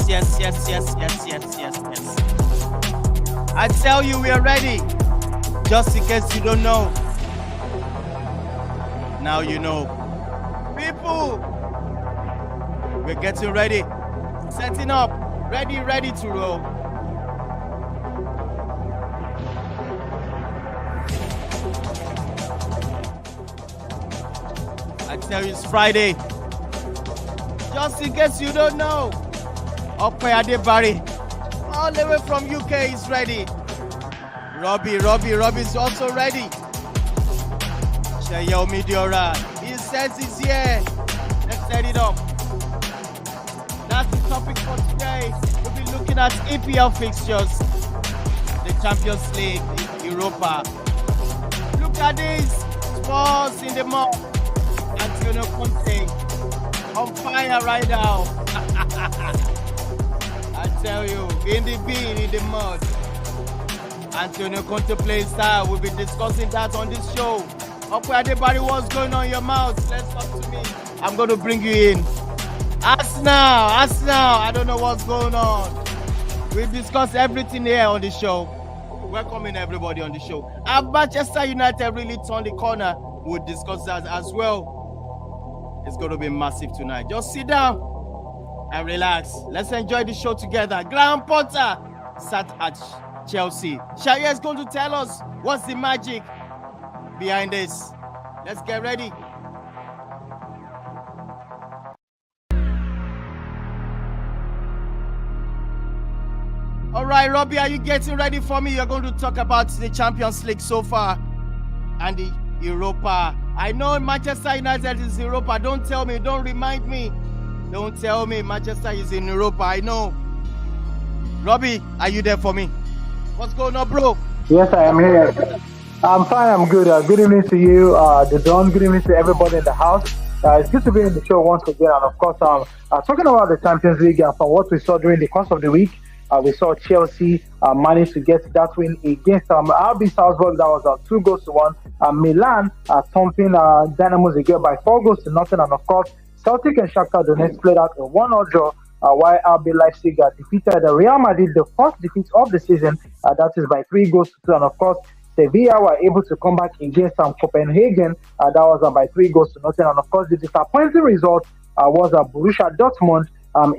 Yes. I tell you, we are ready. Just in case you don't know. Now you know. People, we're getting ready. Setting up. Ready to roll. I tell you, it's Friday. Just in case you don't know. Opeyade Barry, all the way from UK, is ready. Robbie's also ready. Sheyomi Diora, he says he's here. Let's set it up. That's the topic for today. We'll be looking at EPL fixtures, the Champions League, Europa. Look at this, Spurs in the mud. Antonio Conte on fire right now. I tell you, in the bin, in the mud. Antonio Conte plays style. We'll be discussing that on this show. Opeyade Barry, what's going on in your mouth? Let's talk to me. I'm going to bring you in. Arsenal. I don't know what's going on. We discuss everything here on the show. Welcoming everybody on the show. And Manchester United really turned the corner. We'll discuss that as well. It's going to be massive tonight. Just sit down and relax. Let's enjoy the show together. Graham Potter sat at Chelsea. Shaya is going to tell us what's the magic behind this. Let's get ready. All right, Robbie, are you getting ready for me? You're going to talk about the Champions League so far and the Europa. I know Manchester United is Europa. Don't tell me. Don't remind me. Don't tell me Manchester is in Europa. I know. Robbie, are you there for me? What's going on, bro? Yes, I am here. I'm fine. I'm good. Good evening to you, the Don. Good evening to everybody in the house. It's good to be in the show once again. And of course, talking about the Champions League, from what we saw during the course of the week, we saw Chelsea manage to get that win against RB Salzburg. That was 2-1. Milan thumping Dynamos again by 4-0. And of course, Celtic and Shakhtar Donetsk played out a 1-1 draw, while RB Leipzig defeated Real Madrid, the first defeat of the season. That is by 3-2. And of course, Sevilla were able to come back against Copenhagen. That was by 3-0. And of course, the disappointing result was Borussia Dortmund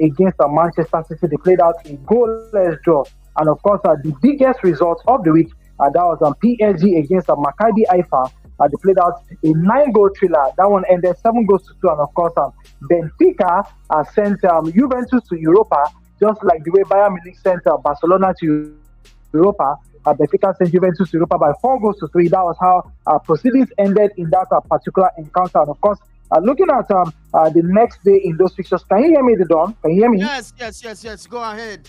against Manchester City. They played out a goalless draw. And of course, the biggest result of the week, that was PSG against Maccabi Haifa. They played out a 9-goal thriller. That one ended 7-2. And of course, Benfica sent Juventus to Europa, just like the way Bayern Munich sent Barcelona to Europa. Benfica sent Juventus to Europa by 4-3. That was how proceedings ended in that particular encounter. And of course, looking at the next day in those fixtures, can you hear me, Don? Can you hear me? Yes. Go ahead.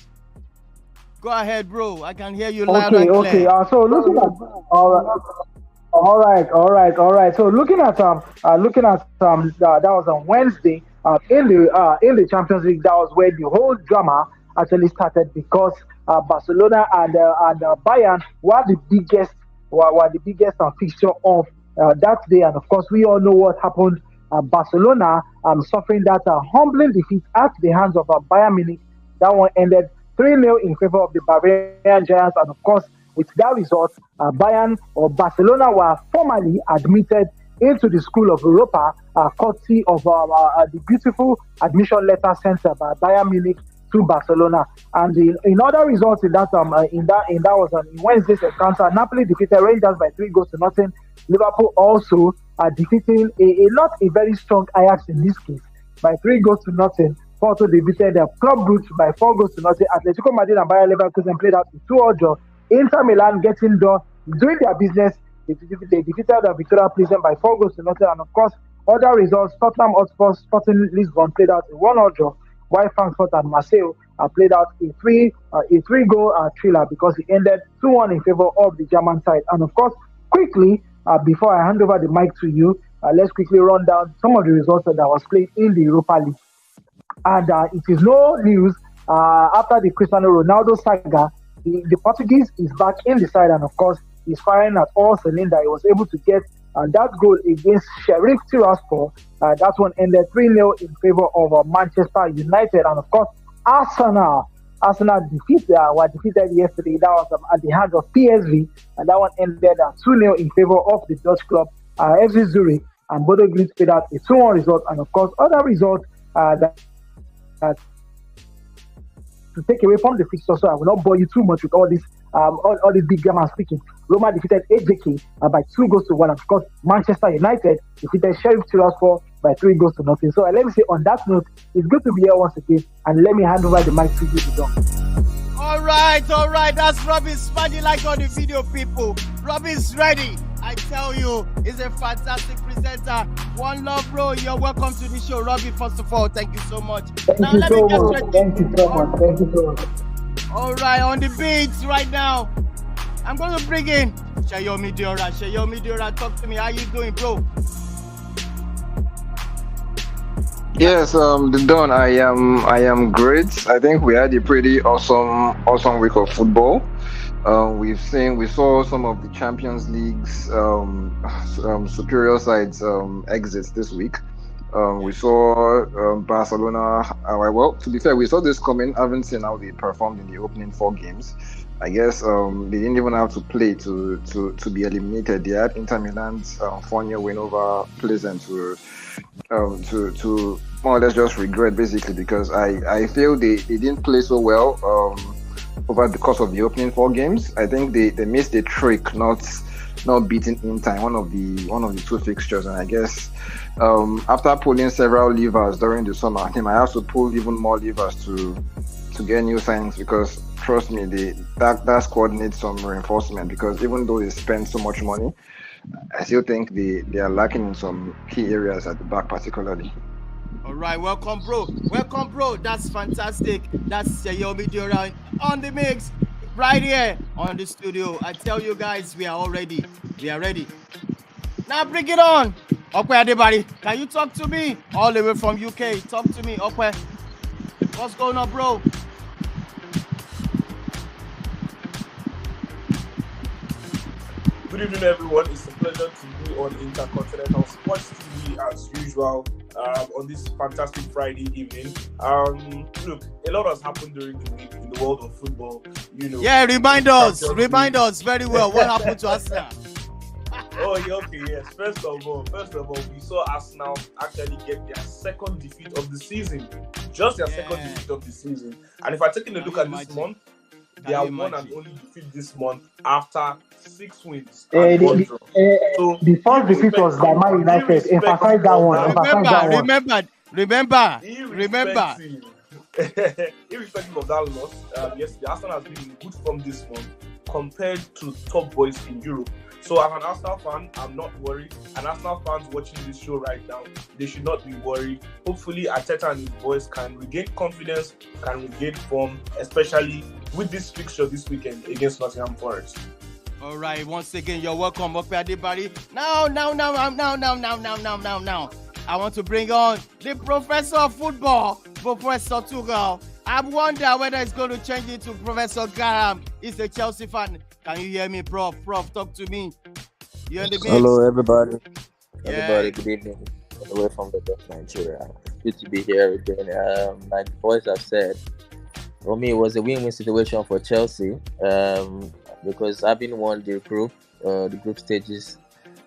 Go ahead, bro. I can hear you loud and clear. Okay. So looking at all right. So looking at that was on Wednesday in the Champions League. That was where the whole drama actually started, because Barcelona and Bayern were the biggest fixture of that day. And of course, we all know what happened. Barcelona suffering that humbling defeat at the hands of Bayern Munich. That one ended 3-0 in favor of the Bavarian Giants. And of course, with that result, Barcelona were formally admitted into the School of Europa, courtesy of the beautiful admission letter sent by Bayern Munich to Barcelona. And in other results in that was on Wednesday's encounter, Napoli defeated Rangers by 3-0. Liverpool also defeating not a very strong Ajax in this case by 3-0. Porto defeated Club Brugge by 4-0. Atletico Madrid and Bayer Leverkusen played out a 2-2 draw. Inter Milan getting done, doing their business They defeated Victoria Pleasant by 4 goals to nothing. And of course, other results: Tottenham Hotspur, Sporting Lisbon played out a 1-0 draw, while Frankfurt and Marseille played out a three goal thriller because it ended 2-1 in favor of the German side. And of course, quickly before I hand over the mic to you, let's quickly run down some of the results that was played in the Europa League. And it is no news after the Cristiano Ronaldo saga. The Portuguese is back in the side, and of course, he's firing at all cylinder. He was able to get that goal against Sheriff Tiraspol. That one ended 3-0 in favor of Manchester United. And of course, Arsenal were defeated yesterday. That was at the hands of PSV, and that one ended 2-0 in favor of the Dutch club FC Zurich. And Bodo Glimt played out a 2-1 result. And of course, other results that to take away from the fixture, so I will not bore you too much with all this big grammar speaking. Roma defeated AJK by 2 goals to 1. And of course, Manchester United defeated Sheriff Tiraspol by 3 goals to nothing. So let me say on that note, it's good to be here once again, and let me hand over the mic to you, Don. All right. That's Robbie smiling like on the video, people. Robbie's ready. I tell you, he's a fantastic presenter. One love, bro. You're welcome to the show, Robbie. First of all, thank you so much. Thank you so much. All right, on the beats right now, I'm going to bring in Sheyomi Diora, talk to me. How you doing, bro? Yes, the Don, I am great. I think we had a pretty awesome week of football. We saw some of the Champions League's superior sides exits this week. We saw Barcelona. Well, to be fair, we saw this coming. Haven't seen how they performed in the opening 4 games. I guess they didn't even have to play to be eliminated. They had Inter Milan's 4-0 win over Pleasant to more or less just regret, basically, because I feel they didn't play so well over the course of the opening 4 games. I think they missed a trick, not beating Inter in one of the 2 fixtures. And I guess after pulling several levers during the summer, I think I have to pull even more levers to get new signings, because trust me, that squad needs some reinforcement, because even though they spend so much money, I still think they are lacking in some key areas at the back, particularly. All right, welcome, bro. That's fantastic. That's Sheyomi Diora on the mix right here on the studio. I tell you guys, we are all ready. We are ready. Now bring it on. Okwe Adebari, can you talk to me all the way from UK? Talk to me, Okwe. What's going on, bro? Good evening, everyone. It's a pleasure to be on Intercontinental Sports TV as usual on this fantastic Friday evening. Look, a lot has happened during the week in the world of football. Yeah, remind us very well what happened to Arsenal. Yes. First of all, we saw Arsenal actually get their second defeat of the season. Just their second defeat of the season. And if I take a look at this month, they are one and only defeat this month after 6 wins. The first defeat was by Man United. Emphasize that one. Remember. Irrespective of that loss, yesterday Arsenal has been in good form this month compared to top boys in Europe. So as an Arsenal fan, I'm not worried. And Arsenal fans watching this show right now, they should not be worried. Hopefully, Arteta and his boys can regain confidence, can regain form, especially with this fixture this weekend against Nottingham Forest. All right, once again, you're welcome, Okwe Adebari. Now. I want to bring on the professor of football, Professor Tugal. I wonder whether it's going to change into Professor Graham. He's a Chelsea fan. Can you hear me, Prof? Prof, talk to me. You're in the mix. Hello, everybody. Yeah. Good evening. All the way from the West Nigeria. Good to be here again. Like the boys have said, for me, it was a win-win situation for Chelsea because having won the group stages,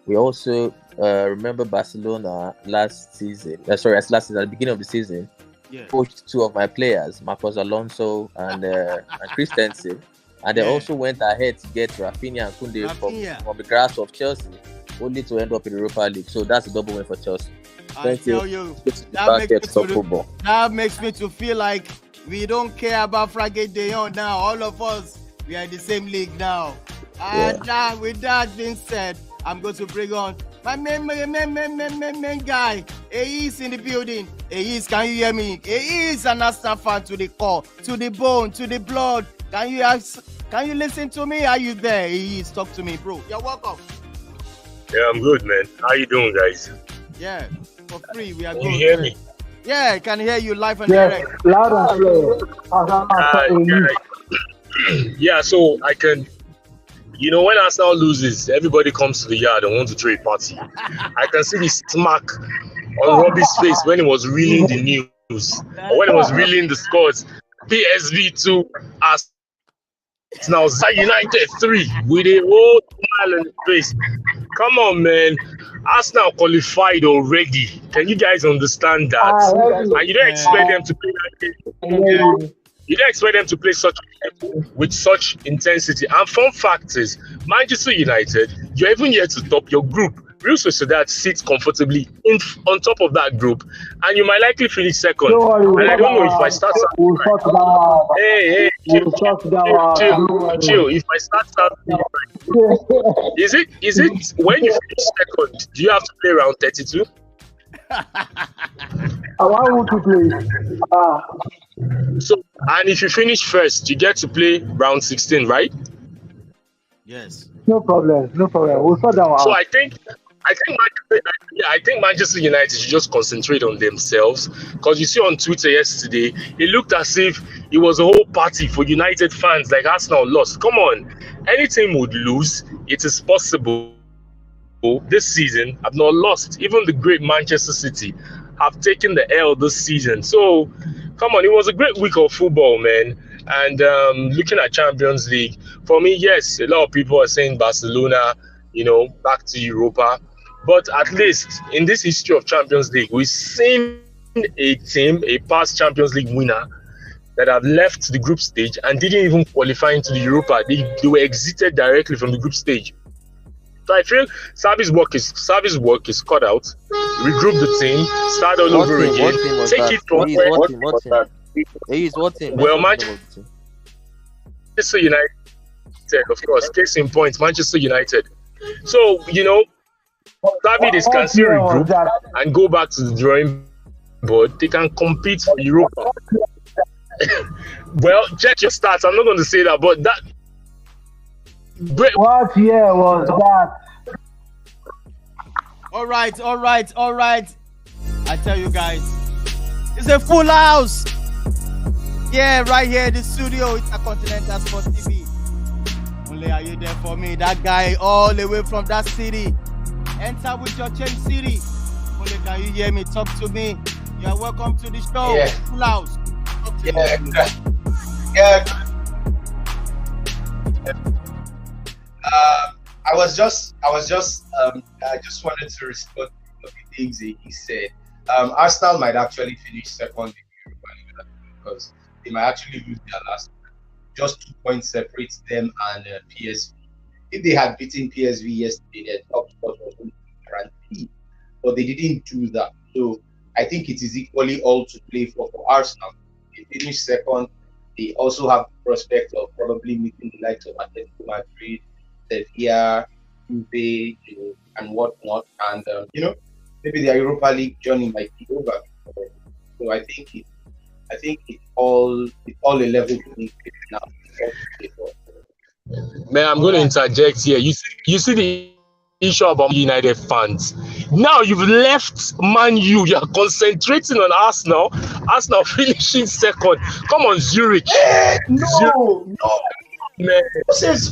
we also remember Barcelona last season. At the beginning of the season, coached 2 of my players, Marcos Alonso and Christensen. And they also went ahead to get Rafinha and Kunde from the grass of Chelsea, only to end up in the Europa League. So that's a double win for Chelsea. Thank you. That makes me to feel like we don't care about Frankie de Jong now. All of us, we are in the same league now. And with that being said, I'm going to bring on my main guy. He is in the building. He is, can you hear me? He is an Arsenal fan to the core, to the bone, to the blood. Can you listen to me? Are you there? He is, talk to me, bro. You're welcome. Yeah, I'm good, man. How you doing, guys? Yeah, for free. We are Can good. you hear me? Yeah, I can hear you live and Yes, direct. loud and clear. Yeah, so I can, when Arsenal loses, everybody comes to the yard and wants to throw a party. I can see the smack on Robbie's face when he was reeling the news, or when he was reeling the scores. PSV 2, Arsenal United 3, with a whole smile on his face. Come on, man. Arsenal qualified already. Can you guys understand that? And you don't expect them to play that game. You don't expect them to play with such intensity. And fun fact is, Manchester United, you're even yet to top your group. Real Sociedad sits comfortably on top of that group, and you might likely finish second. And I don't know if I start. Hey, chill. If I start, is it when you finish second? Do you have to play around 32? I want to play. So, and if you finish first, you get to play round 16, right? Yes. No problem. We'll sort that out. So I think Manchester United should just concentrate on themselves, because you see on Twitter yesterday, it looked as if it was a whole party for United fans, like Arsenal lost. Come on, any team would lose. It is possible. This season, I've not lost. Even the great Manchester City have taken the L this season. So, come on, it was a great week of football, man. And looking at Champions League, for me, yes, a lot of people are saying Barcelona, back to Europa. But at least in this history of Champions League, we've seen a team, a past Champions League winner, that have left the group stage and didn't even qualify into the Europa. They were exited directly from the group stage. So I feel Xavi's work is cut out. Regroup the team, start all over again. Take it from where. What team? Well, Manchester United, of course. Case in point, Manchester United. So Xavi, they can still regroup and go back to the drawing board. They can compete for Europa. Well, check your stats. I'm not going to say that, but that. What year was that? All right. I tell you guys, it's a full house. Yeah, right here in the studio. It's a Continental Sports TV. Only are you there for me? That guy all the way from that city. Enter with your change city. Only can you hear me? Talk to me. You are welcome to the show. Yeah. Full house. Talk to me. Yeah. I just wanted to respond to the things he said. Arsenal might actually finish second in Europa League because they might actually lose their last one. Just 2 points separates them and PSV. If they had beaten PSV yesterday, their top spot was guaranteed, but they didn't do that. So I think it is equally all to play for Arsenal. They finish second. They also have the prospect of probably meeting the likes of Atletico Madrid, Sevilla, Juve, and whatnot. And maybe the Europa League journey might be over. So I think it's all a level playing field now. Man, I'm going to interject here. You see the issue about United fans. Now you've left Man U. You're concentrating on Arsenal. Arsenal finishing second. Come on, Zurich. No. Man,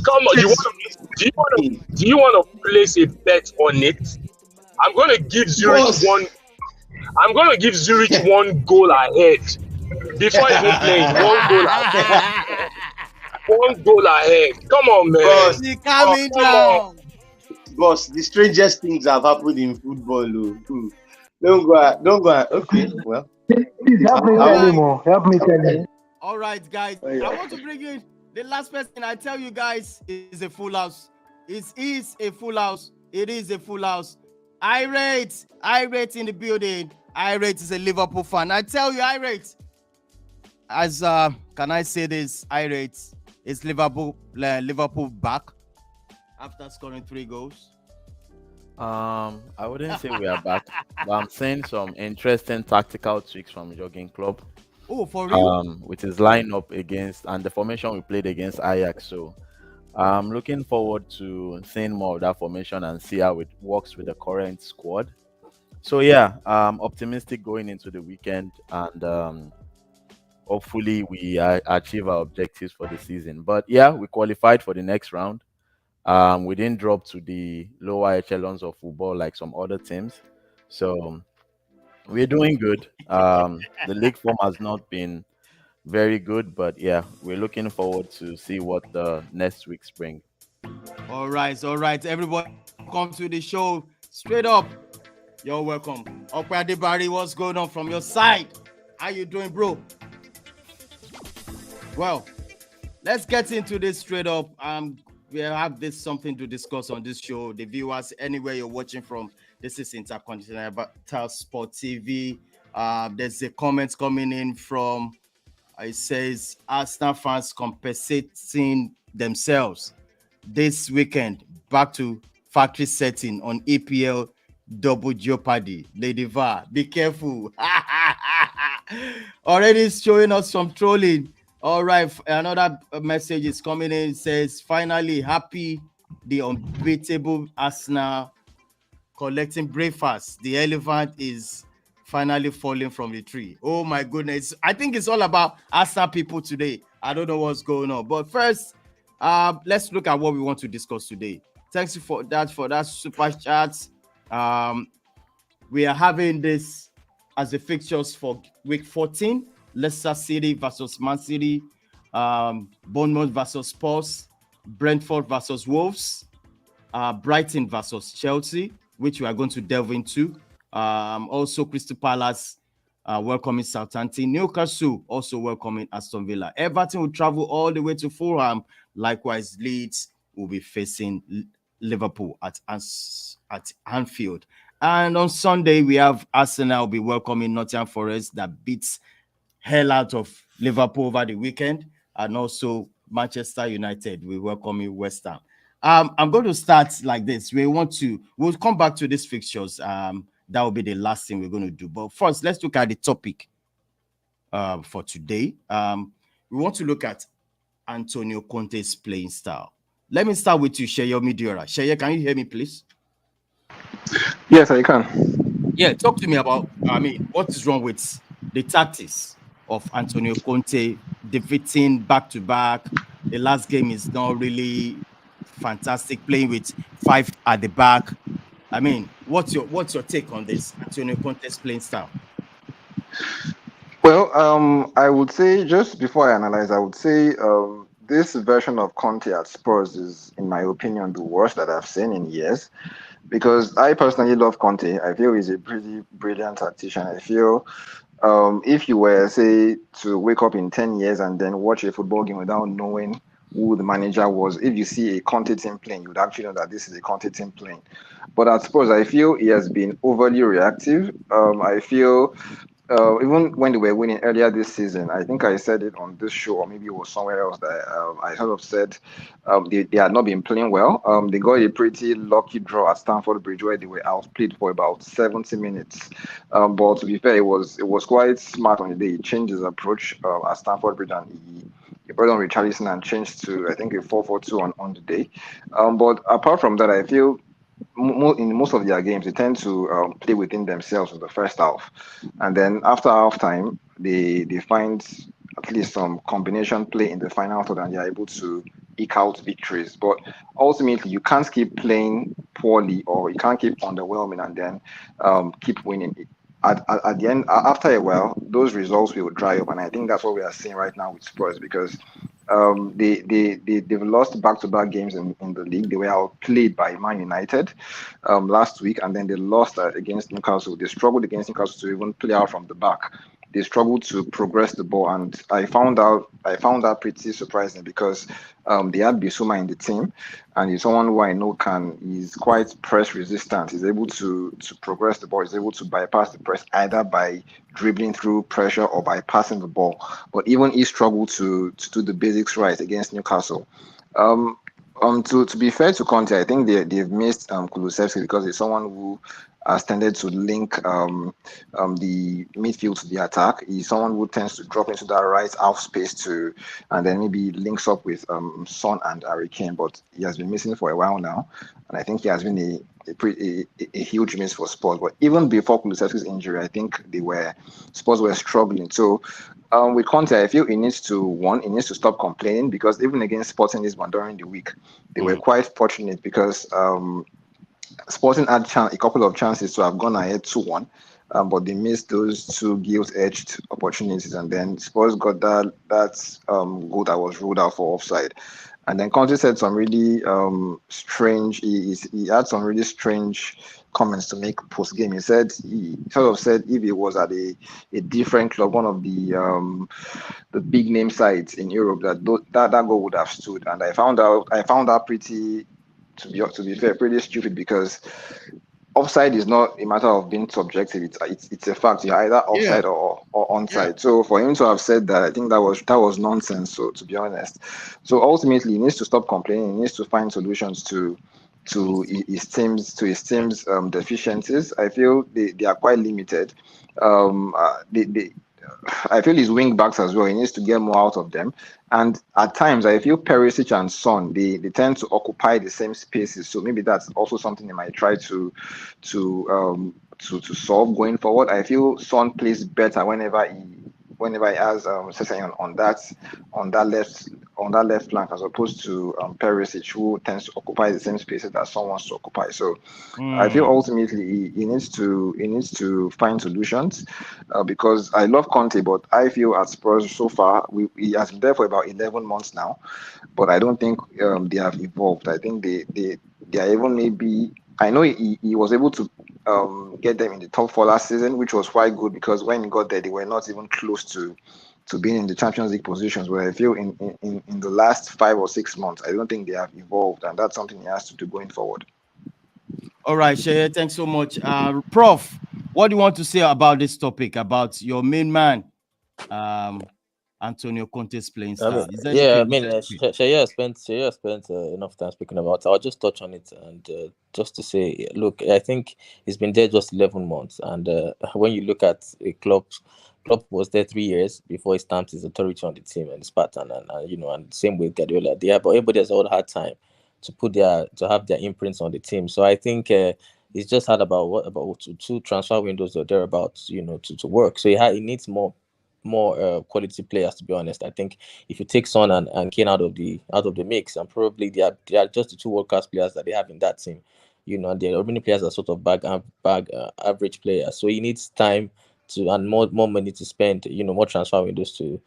come on. Do you want to place a bet on it? I'm going to give Zurich one. I'm going to give Zurich 1 goal ahead before even playing. 1 goal ahead. 1 goal ahead. Come on, man. Calm down. Boss, the strangest things have happened in football. Don't go. Okay, well. Please help me tell you. All right, guys. I want to bring in the last person. I tell you guys, is a full house. It is a full house. It is a full house. Irate in the building. Irate is a Liverpool fan. I tell you, Irate. As can I say this? Irate is Liverpool back after scoring 3 goals. I wouldn't say we are back, but I'm seeing some interesting tactical tweaks from Jogging Club. Oh, for real? With his lineup against and the formation we played against Ajax. So I'm looking forward to seeing more of that formation and see how it works with the current squad. So yeah, optimistic going into the weekend, and hopefully we achieve our objectives for the season. But yeah, we qualified for the next round. We didn't drop to the lower echelons of football like some other teams. So we're doing good. The league form has not been very good, but yeah, we're looking forward to see what the next week's bring. All right, all right. Everybody, welcome to the show. Straight up, you're welcome. Okwe Adebari, what's going on from your side? How you doing, bro? Well, let's get into this straight up. We have this something to discuss on this show. The viewers, anywhere you're watching from, this is Intercontinental Sport TV. There's a comment coming in from. It says Arsenal fans compensating themselves this weekend back to factory setting on EPL double jeopardy. Lady VAR, be careful. Already showing us some trolling. All right, another message is coming in. It says, finally, happy the unbeatable Arsenal collecting breakfast. The elephant is finally falling from the tree. Oh my goodness. I think it's all about Arsenal people today. I don't know what's going on. But first, let's look at what we want to discuss today. Thanks for that super chat. We are having this as the fixtures for week 14. Leicester City versus Man City, Bournemouth versus Spurs, Brentford versus Wolves, Brighton versus Chelsea, which we are going to delve into. Also, Crystal Palace welcoming Southampton. Newcastle also welcoming Aston Villa. Everton will travel all the way to Fulham. Likewise, Leeds will be facing Liverpool at Anfield. And on Sunday, we have Arsenal will be welcoming Nottingham Forest that beats hell out of Liverpool over the weekend. And also Manchester United will welcoming West Ham. I'm going to start like this. We'll come back to these fixtures. That will be the last thing we're going to do. But first, let's look at the topic for today. We want to look at Antonio Conte's playing style. Let me start with you, Sheye Midiora. Sheye, can you hear me, please? Yes, I can. Yeah, talk to me about, what is wrong with the tactics of Antonio Conte defeating back-to-back. The last game is not really fantastic, playing with 5 at the back. What's your take on this Antonio Conte's playing style? Well, I would say, just before I analyze, I would say this version of Conte at Spurs is, in my opinion, the worst that I've seen in years. Because I personally love Conte. I feel he's a pretty brilliant tactician. I feel if you were, say, to wake up in 10 years and then watch a football game without knowing who the manager was, if you see a Conte team playing, you would actually know that this is a Conte team playing. But at Spurs, I feel he has been overly reactive. I feel even when they were winning earlier this season, I think I said it on this show, or maybe it was somewhere else that I sort of said they had not been playing well. They got a pretty lucky draw at Stamford Bridge where they were outplayed for about 70 minutes. But to be fair, it was quite smart on the day. He changed his approach at Stamford Bridge, and he brought on Richarlison and changed to, I think, a 4-4-2 on the day. But apart from that, I feel in most of their games, they tend to play within themselves in the first half, and then after halftime, they find at least some combination play in the final third, and they're able to eke out victories. But ultimately, you can't keep playing poorly, or you can't keep underwhelming and then keep winning. At the end, after a while, those results will dry up, and I think that's what we are seeing right now with Spurs, because they've lost back-to-back games in the league. They were outplayed by Man United last week, and then they lost against Newcastle. They struggled against Newcastle to even play out from the back. They struggled to progress the ball, and I found that pretty surprising, because they had Bissouma in the team, and he's someone who I know he's quite press resistant. He's able to progress the ball. He's able to bypass the press either by dribbling through pressure or by passing the ball. But even he struggled to do the basics right against Newcastle. To be fair to Conte, I think they've missed Kulusevski because he's someone who has tended to link the midfield to the attack. He's someone who tends to drop into that right half space to, and then maybe links up with Son and Harry Kane. But he has been missing for a while now, and I think he has been a huge miss for Spurs. But even before Kulusevski's injury, I think Spurs were struggling. So with Conte, I feel he needs to stop complaining because even against Sporting Lisbon during the week, they were quite fortunate because Sporting had a couple of chances to have gone ahead 2-1, but they missed those two gilt-edged opportunities, and then Spurs got that goal that was ruled out for offside. And then Conte said some really strange. He had some really strange comments to make post game. He sort of said if he was at a different club, one of the big name sides in Europe, that goal would have stood. And I found that pretty, to be fair, pretty stupid because offside is not a matter of being subjective. It's a fact. You're either offside or onside. Yeah. So for him to have said that, I think that was nonsense. So to be honest, so ultimately he needs to stop complaining. He needs to find solutions to his team's deficiencies. I feel they are quite limited. They I feel his wing backs as well. He needs to get more out of them. And at times, I feel Perisic and Son they tend to occupy the same spaces. So maybe that's also something they might try to solve going forward. I feel Son plays better whenever he has Sessegnon on that left flank as opposed to Perisic, who tends to occupy the same spaces that Son wants to occupy. So I feel ultimately he needs to find solutions because I love Conte, but I feel at Spurs so far he has been there for about 11 months now, but I don't think they have evolved. I think they are even maybe. I know he was able to get them in the top four last season, which was quite good because when he got there, they were not even close to being in the Champions League positions. Where I feel in the last 5 or 6 months, I don't think they have evolved, and that's something he has to do going forward. All right, Sheye, thanks so much. Prof, what do you want to say about this topic, about your main man, Antonio Conte's playing style? Is there yeah, I anything you mean, want to say? Shaya spent enough time speaking about it. I'll just touch on it and just to say, look, I think he's been there just 11 months, and when you look at a club was there 3 years before he stamped his authority on the team and his pattern, and same with Guardiola. But everybody has all had time to have their imprints on the team. So I think he's just had about two transfer windows or thereabouts, to work. So he needs more quality players, to be honest. I think if you take Son and Kane out of the mix, and probably they are just the two world class players that they have in that team. And the remaining players are sort of average players. So he needs time and more money to spend. More transfer windows to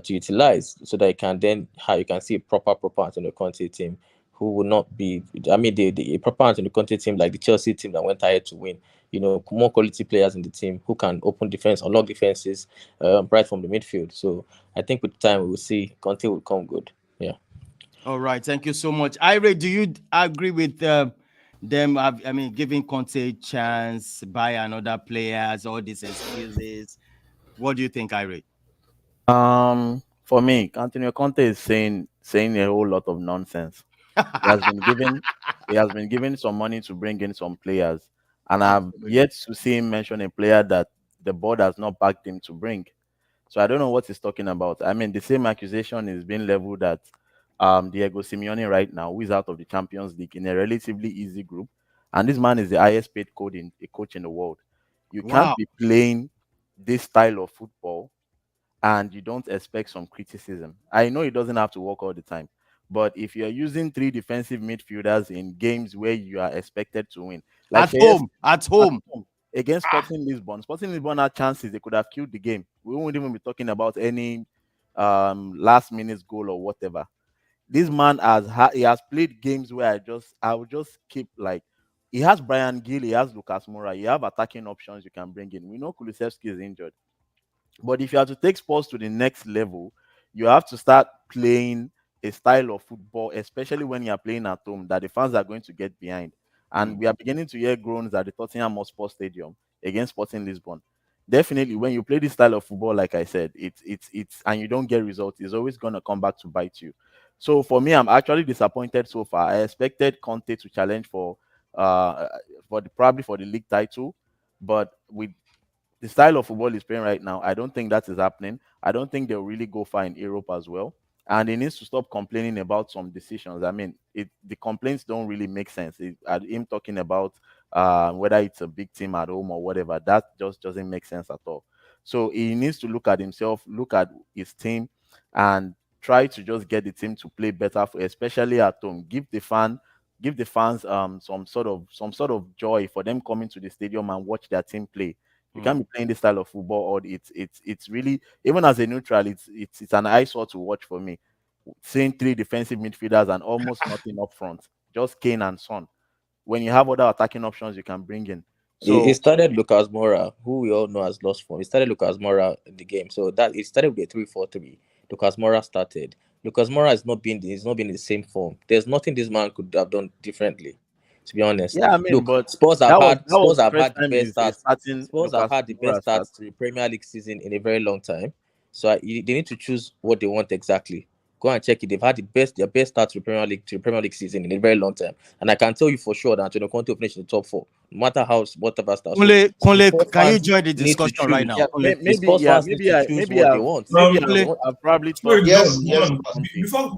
utilize, so that you can see a proper Antonio Conte team who will not be. I mean, the proper Antonio Conte team, like the Chelsea team that went ahead to win. More quality players in the team who can open defense, unlock defenses, right from the midfield. So I think with time we will see Conte will come good. Yeah. All right, thank you so much. Ira, do you agree with them? Giving Conte a chance, buy another players, all these excuses. What do you think, Ira? For me, Antonio Conte is saying a whole lot of nonsense. He has been given he has been given some money to bring in some players, and I've yet to see him mention a player that the board has not backed him to bring. So I don't know what he's talking about. I mean, the same accusation is being leveled at Diego Simeone right now, who is out of the Champions League in a relatively easy group, and this man is the highest paid coach in the world. You can't Wow. be playing this style of football and you don't expect some criticism. I know it doesn't have to work all the time, but if you're using three defensive midfielders in games where you are expected to win, like At Sheyes home, at at home. home against Sporting Lisbon had chances, they could have killed the game. We won't even be talking about any last minute goal or whatever. This man he has played games where I would just keep like he has Brian Gill, he has Lucas Moura, you have attacking options you can bring in. We know Kulusevski is injured. But if you have to take sports to the next level, you have to start playing a style of football, especially when you are playing at home, that the fans are going to get behind. And we are beginning to hear groans at the Tottenham Hotspur Stadium against Sporting Lisbon. Definitely, when you play this style of football, like I said, it's and you don't get results, it's always going to come back to bite you. So for me, I'm actually disappointed so far. I expected Conte to challenge probably for the league title, but with the style of football he's playing right now, I don't think that is happening. I don't think they'll really go far in Europe as well. And he needs to stop complaining about some decisions. I mean, the complaints don't really make sense. Him talking about whether it's a big team at home or whatever, that just doesn't make sense at all. So he needs to look at himself, look at his team, and try to just get the team to play better, especially at home. Give the fans some sort of joy for them coming to the stadium and watch their team play. You can't be playing this style of football, or it's really, even as a neutral, it's an eyesore to watch for me. Seeing three defensive midfielders and almost nothing up front, just Kane and Son. When you have other attacking options, you can bring in. He So started Lucas Moura, who we all know has lost form. He started Lucas Moura in the game, so that it started with a 3-4-3. Lucas Moura started. Lucas Moura he's not been in the same form. There's nothing this man could have done differently, to be honest. yeah, I mean, Look, but that was Spurs the have first had the time best he's start. starting Spurs have Lucas had the best Moura start start. to the Premier League season in a very long time. So they need to choose what they want exactly. Go and check it. They've had their best start to the Premier League season in a very long time, and I can tell you for sure that Antonio Conte will finish in the top four, no matter how whatever start. So the Kunle, Spurs can you fans join the need to discussion right choose. now? Yeah, Kunle, The Spurs fans need to choose what they want. Kunle. I've probably thought Sorry, Yes, Don. yes, Don. boss.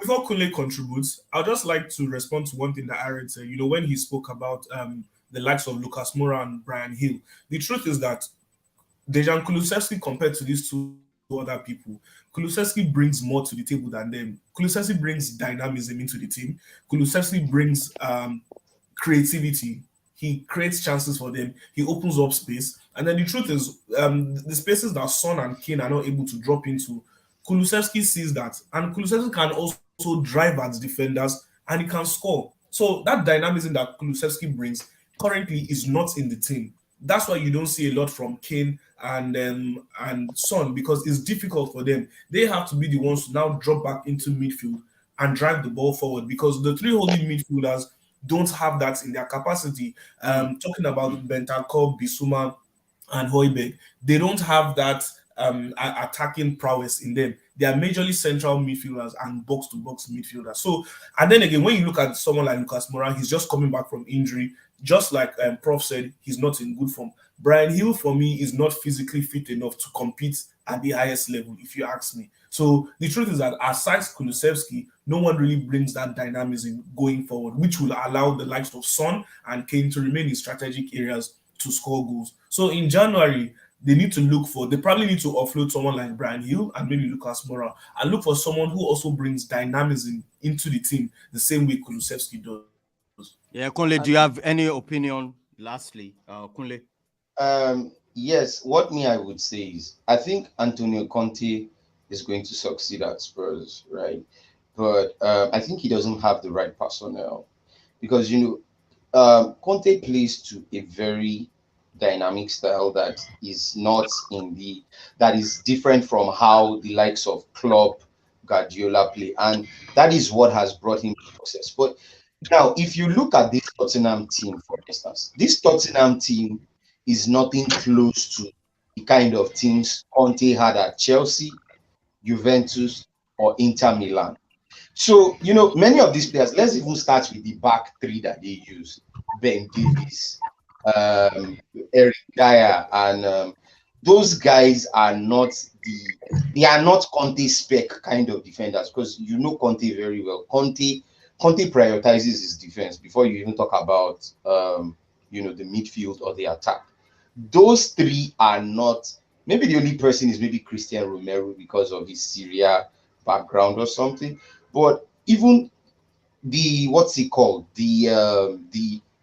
Before Kunle contributes, I'd just like to respond to one thing that Aaron said. You know, when he spoke about the likes of Lucas Moura and Brian Hill, the truth is that Dejan Kulusevski compared to these two other people, Kulusevski brings more to the table than them. Kulusevski brings dynamism into the team. Kulusevski brings creativity. He creates chances for them. He opens up space. And then the truth is, the spaces that Son and Kane are not able to drop into, Kulusevski sees that. And Kulusevski can also drive at defenders and he can score. So that dynamism that Kulusevski brings currently is not in the team. That's why you don't see a lot from Kane and Son, because it's difficult for them. They have to be the ones to now drop back into midfield and drive the ball forward, because the three holding midfielders don't have that in their capacity. Talking about Bentancur, Bissouma, and Højbjerg, they don't have that attacking prowess in them. They are majorly central midfielders and box-to-box midfielders. So, and then again, when you look at someone like Lucas Moura, he's just coming back from injury. Just like Prof said, he's not in good form. Brian Hill, for me, is not physically fit enough to compete at the highest level, if you ask me. So the truth is that aside Kulusevski, no one really brings that dynamism going forward, which will allow the likes of Son and Kane to remain in strategic areas to score goals. So in January, they probably need to offload someone like Brian Hill and maybe Lucas Moura and look for someone who also brings dynamism into the team the same way Kulusevski does. Yeah, Kunle, do you have any opinion? Lastly, Kunle. Yes, what me I would say is I think Antonio Conte is going to succeed at Spurs, right? But I think he doesn't have the right personnel because Conte plays to a very dynamic style that is different from how the likes of Klopp, Guardiola play, and that is what has brought him success. But now, if you look at this Tottenham team, for instance, this Tottenham team is nothing close to the kind of teams Conte had at Chelsea, Juventus, or Inter Milan. So, many of these players, let's even start with the back three that they use. Ben Davies, Eric Dyer, and those guys are not Conte spec kind of defenders, because Conte very well. Conte prioritizes his defense before you even talk about the midfield or the attack. Those three are not. Maybe the only person is maybe Christian Romero because of his Syria background or something. But even the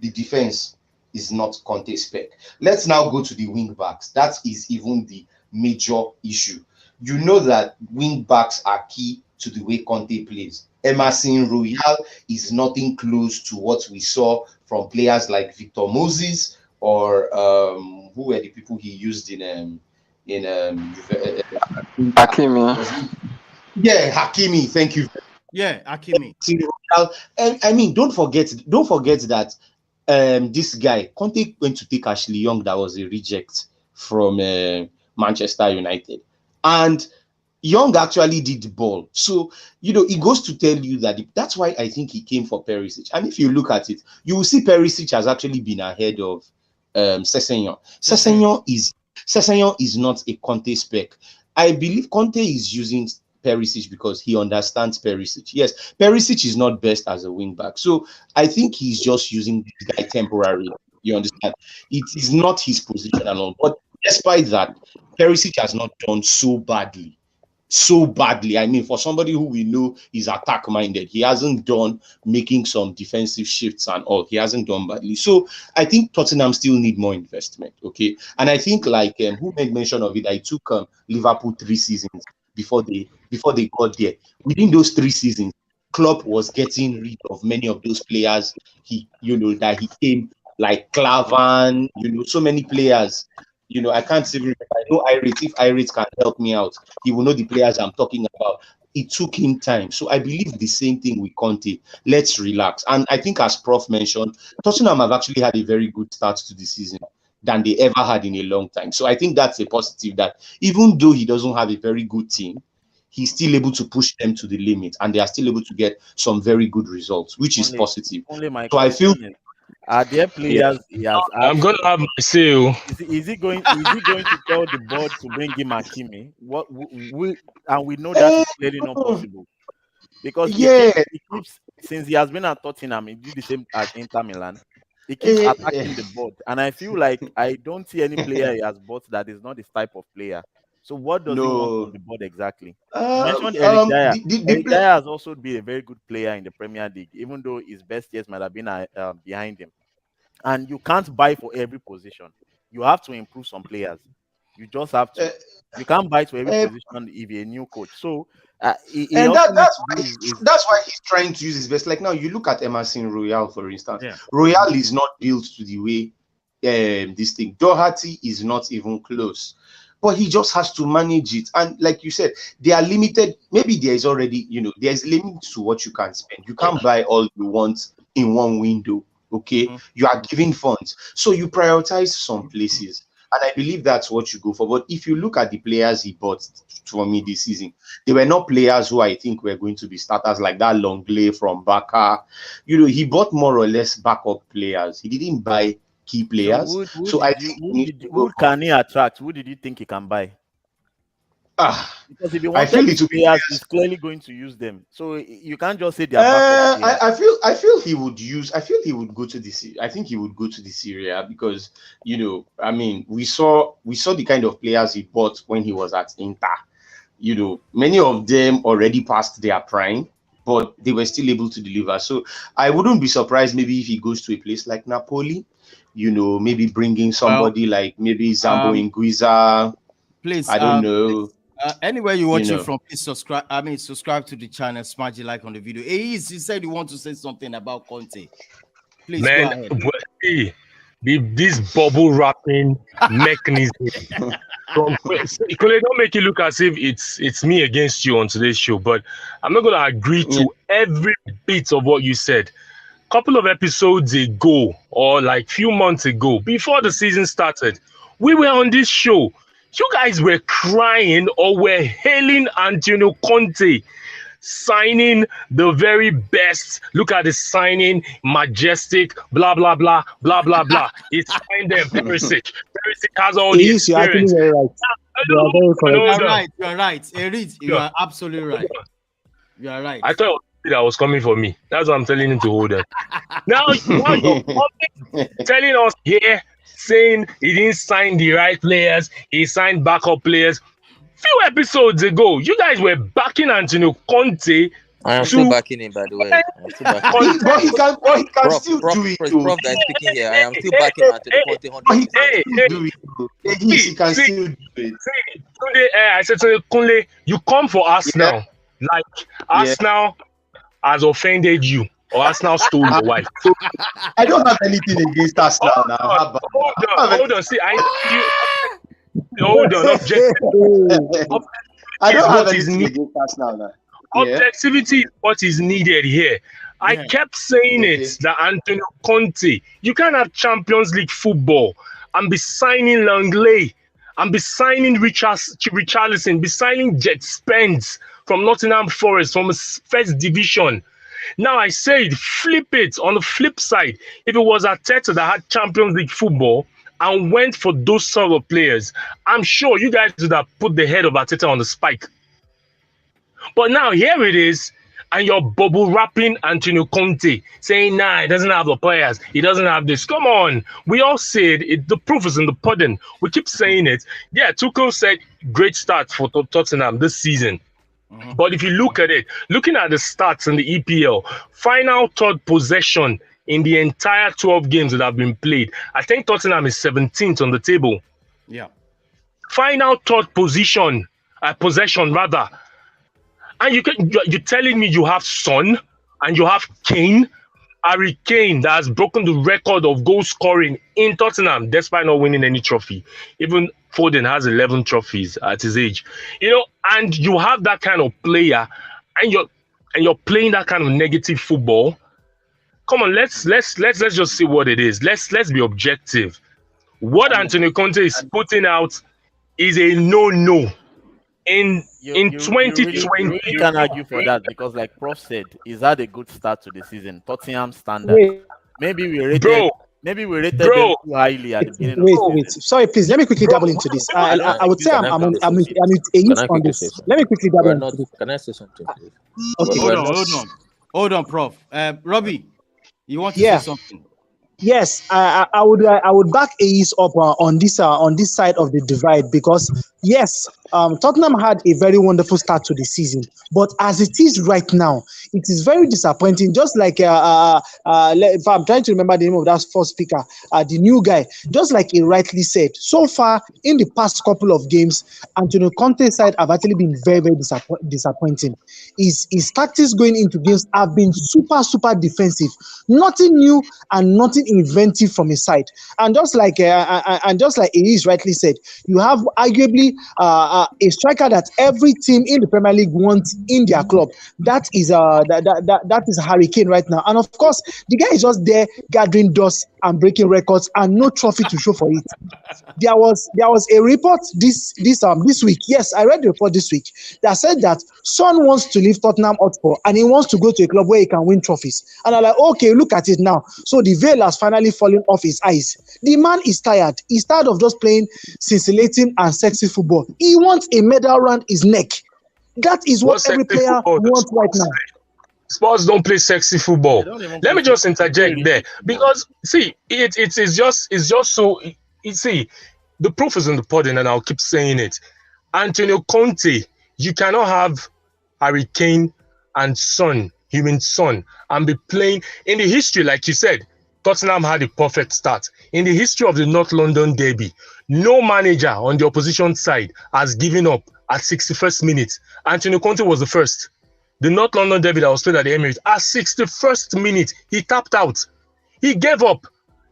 defense is not Conte spec. Let's now go to the wing backs. That is even the major issue. You know that wing backs are key to the way Conte plays. Emerson Royal is nothing close to what we saw from players like Victor Moses or who were the people he used in Hakimi. Yeah, Hakimi. Thank you. Yeah, Hakimi. I mean, don't forget that this guy Conte went to take Ashley Young, that was a reject from Manchester United, and Young actually did the ball. So, it goes to tell you that that's why I think he came for Perisic. And if you look at it, you will see Perisic has actually been ahead of Sessegnon. Sessegnon is not a Conte spec. I believe Conte is using Perisic because he understands Perisic. Yes, Perisic is not best as a wing back. So I think he's just using this guy temporarily. You understand? It is not his position alone. But despite that, Perisic has not done so badly. I mean, for somebody who we know is attack-minded, he hasn't done making some defensive shifts and all. He hasn't done badly. So I think Tottenham still need more investment, okay? And I think, like, who made mention of it, I took Liverpool 3 seasons before they got there. Within those 3 seasons, Klopp was getting rid of many of those players that he came, like Clavan, so many players. I can't even remember. I know Irate. If Irate can help me out, he will know the players I'm talking about. It took him time. So I believe the same thing with Conte. Let's relax. And I think, as Prof mentioned, Tottenham have actually had a very good start to the season than they ever had in a long time. So I think that's a positive, that even though he doesn't have a very good team, he's still able to push them to the limit, and they are still able to get some very good results, which is positive. So I feel... Are there players he has asked? I'm gonna have my say. Is he going to tell the board to bring him Hakimi? And we know that is clearly not possible, because he keeps, since he has been at Tottenham, he did the same at Inter Milan. He keeps attacking the board, and I feel like I don't see any player he has bought that is not this type of player. So what does he want from the board exactly? You mentioned Eric Dyer. Eric Dyer has also been a very good player in the Premier League, even though his best years might have been behind him. And you can't buy for every position. You have to improve some players. You just have to. You can't buy for every position if you're a new coach. So that's why he's trying to use his best. Like now, you look at Emerson Royal, for instance. Yeah. Royal is not built to the way this thing. Doherty is not even close. But he just has to manage it. And like you said, they are limited. Maybe there is already, there's limit to what you can spend. You can't buy all you want in one window. Okay, you are giving funds, so you prioritize some places, and I believe that's what you go for. But if you look at the players he bought for me this season, they were not players who I think were going to be starters, like that Longley from Barca. He bought more or less backup players. He didn't buy key players. Who can he attract? Who did you think he can buy? Because if he wants players, he's clearly going to use them. So you can't just say they're I feel he would use. I feel he would go to this. I think he would go to this area because I mean, we saw the kind of players he bought when he was at Inter. Many of them already passed their prime, but they were still able to deliver. So I wouldn't be surprised maybe if he goes to a place like Napoli. Maybe bringing somebody like maybe Zambo Inguiza. Please, I don't know. Anywhere you watch it from, please subscribe. Subscribe to the channel, smash the like on the video. He said you want to say something about Conte. Please go ahead. This bubble wrapping mechanism. It don't make it look as if it's me against you on today's show, but I'm not gonna agree to every bit of what you said. Couple of episodes ago, or like few months ago, before the season started, we were on this show. You guys were crying or were hailing Antonio Conte signing the very best. Look at the signing, majestic, blah, blah, blah, blah, blah, blah. He signed them, Perisic. Perisic has all the experience. You're right. You are absolutely right. You are right. I thought that was coming for me. That's what I'm telling him to hold on. Now you're telling us here, saying he didn't sign the right players, he signed backup players. Few episodes ago, you guys were backing Antonio Conte. I am still backing him, by the way. But he can still do it. Prof guy speaking here. I am still backing Antonio Conte. He can still do it. Today, I said to Kunle, you come for Arsenal. Like Arsenal has offended you. Or Arsenal stole your wife. I don't have anything against Arsenal now. Hold on. See, hold on. I don't have anything against Arsenal now. Objectivity is what is needed here. I kept saying it that Antonio Conte, you can't have Champions League football and be signing Langley and be signing Richarlison, be signing Jet Spence from Nottingham Forest from first division. Now I said, flip it. On the flip side, if it was Arteta that had Champions League football and went for those sort of players, I'm sure you guys would have put the head of Arteta on the spike. But now here it is, and you're bubble wrapping Antonio Conte, saying, nah, he doesn't have the players, he doesn't have this. Come on, we all said it. The proof is in the pudding. We keep saying it. Yeah, Tuchel said great start for Tottenham this season. But if you look at it, looking at the stats in the EPL, final third possession in the entire 12 games that have been played, I think Tottenham is 17th on the table. Yeah. Final third possession rather. And you're telling me you have Son and you have Harry Kane that has broken the record of goal scoring in Tottenham despite not winning any trophy. Even Foden has 11 trophies at his age. And you have that kind of player and you're playing that kind of negative football. Come on, let's just see what it is. Let's be objective. What Antonio Conte is putting out is a no. In 2020, you can argue for that because, like Prof said, he's had a good start to the season. Tottenham standard. Maybe we rated them too highly at the beginning. Wait. Sorry, please. Let me quickly dabble into this. I would say I'm with Ace on this. Let me quickly dabble into this. Can I say something, please? Okay. Hold on, Prof. Robbie, you want to say something? Yes, I would back Ace up on this side of the divide because yes, Tottenham had a very wonderful start to the season, but as it is right now, it is very disappointing. Just like if I'm trying to remember the name of that first speaker, the new guy, just like he rightly said, so far in the past couple of games, Antonio Conte's side have actually been very, very disappointing. His tactics going into games have been super defensive, nothing new and nothing inventive from his side. And just like Elise rightly said, you have arguably a striker that every team in the Premier League wants in their club. That is Harry Kane right now. And of course, the guy is just there gathering dust and breaking records and no trophy to show for it. There was a report this week. Yes, I read the report this week that said that Son wants to leave Tottenham Hotspur and he wants to go to a club where he can win trophies. And I'm like, okay, look at it now. So the veil has finally fallen off his eyes. The man is tired. He's tired of just playing scintillating and sexy football. He wants a medal around his neck. That is what every player wants right now. Spurs don't play sexy football. Let me just interject there because see, it's just so. See, the proof is in the pudding, and I'll keep saying it. Antonio Conte, you cannot have Harry Kane and Son, and be playing in the history, like you said. Tottenham had a perfect start. In the history of the North London derby, no manager on the opposition side has given up at 61st minute. Antonio Conte was the first. The North London derby that was played at the Emirates, at 61st minute, he tapped out. He gave up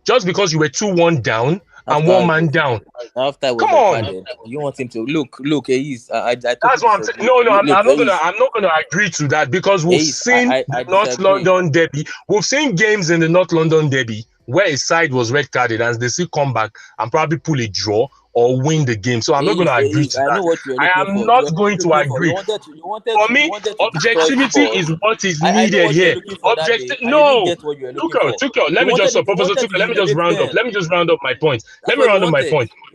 just because you were 2-1 down and one man down. Come on, you want him to look. He's. That's what I'm saying. No, I'm not gonna agree to that because we've seen the North London derby. We've seen games in the North London derby where a side was red carded and they still come back and probably pull a draw or win the game. So I'm not going to agree to that. I am not going to agree. For me, objectivity is what is needed here. No, Tuchel, let me just round up. Let me just round up my point.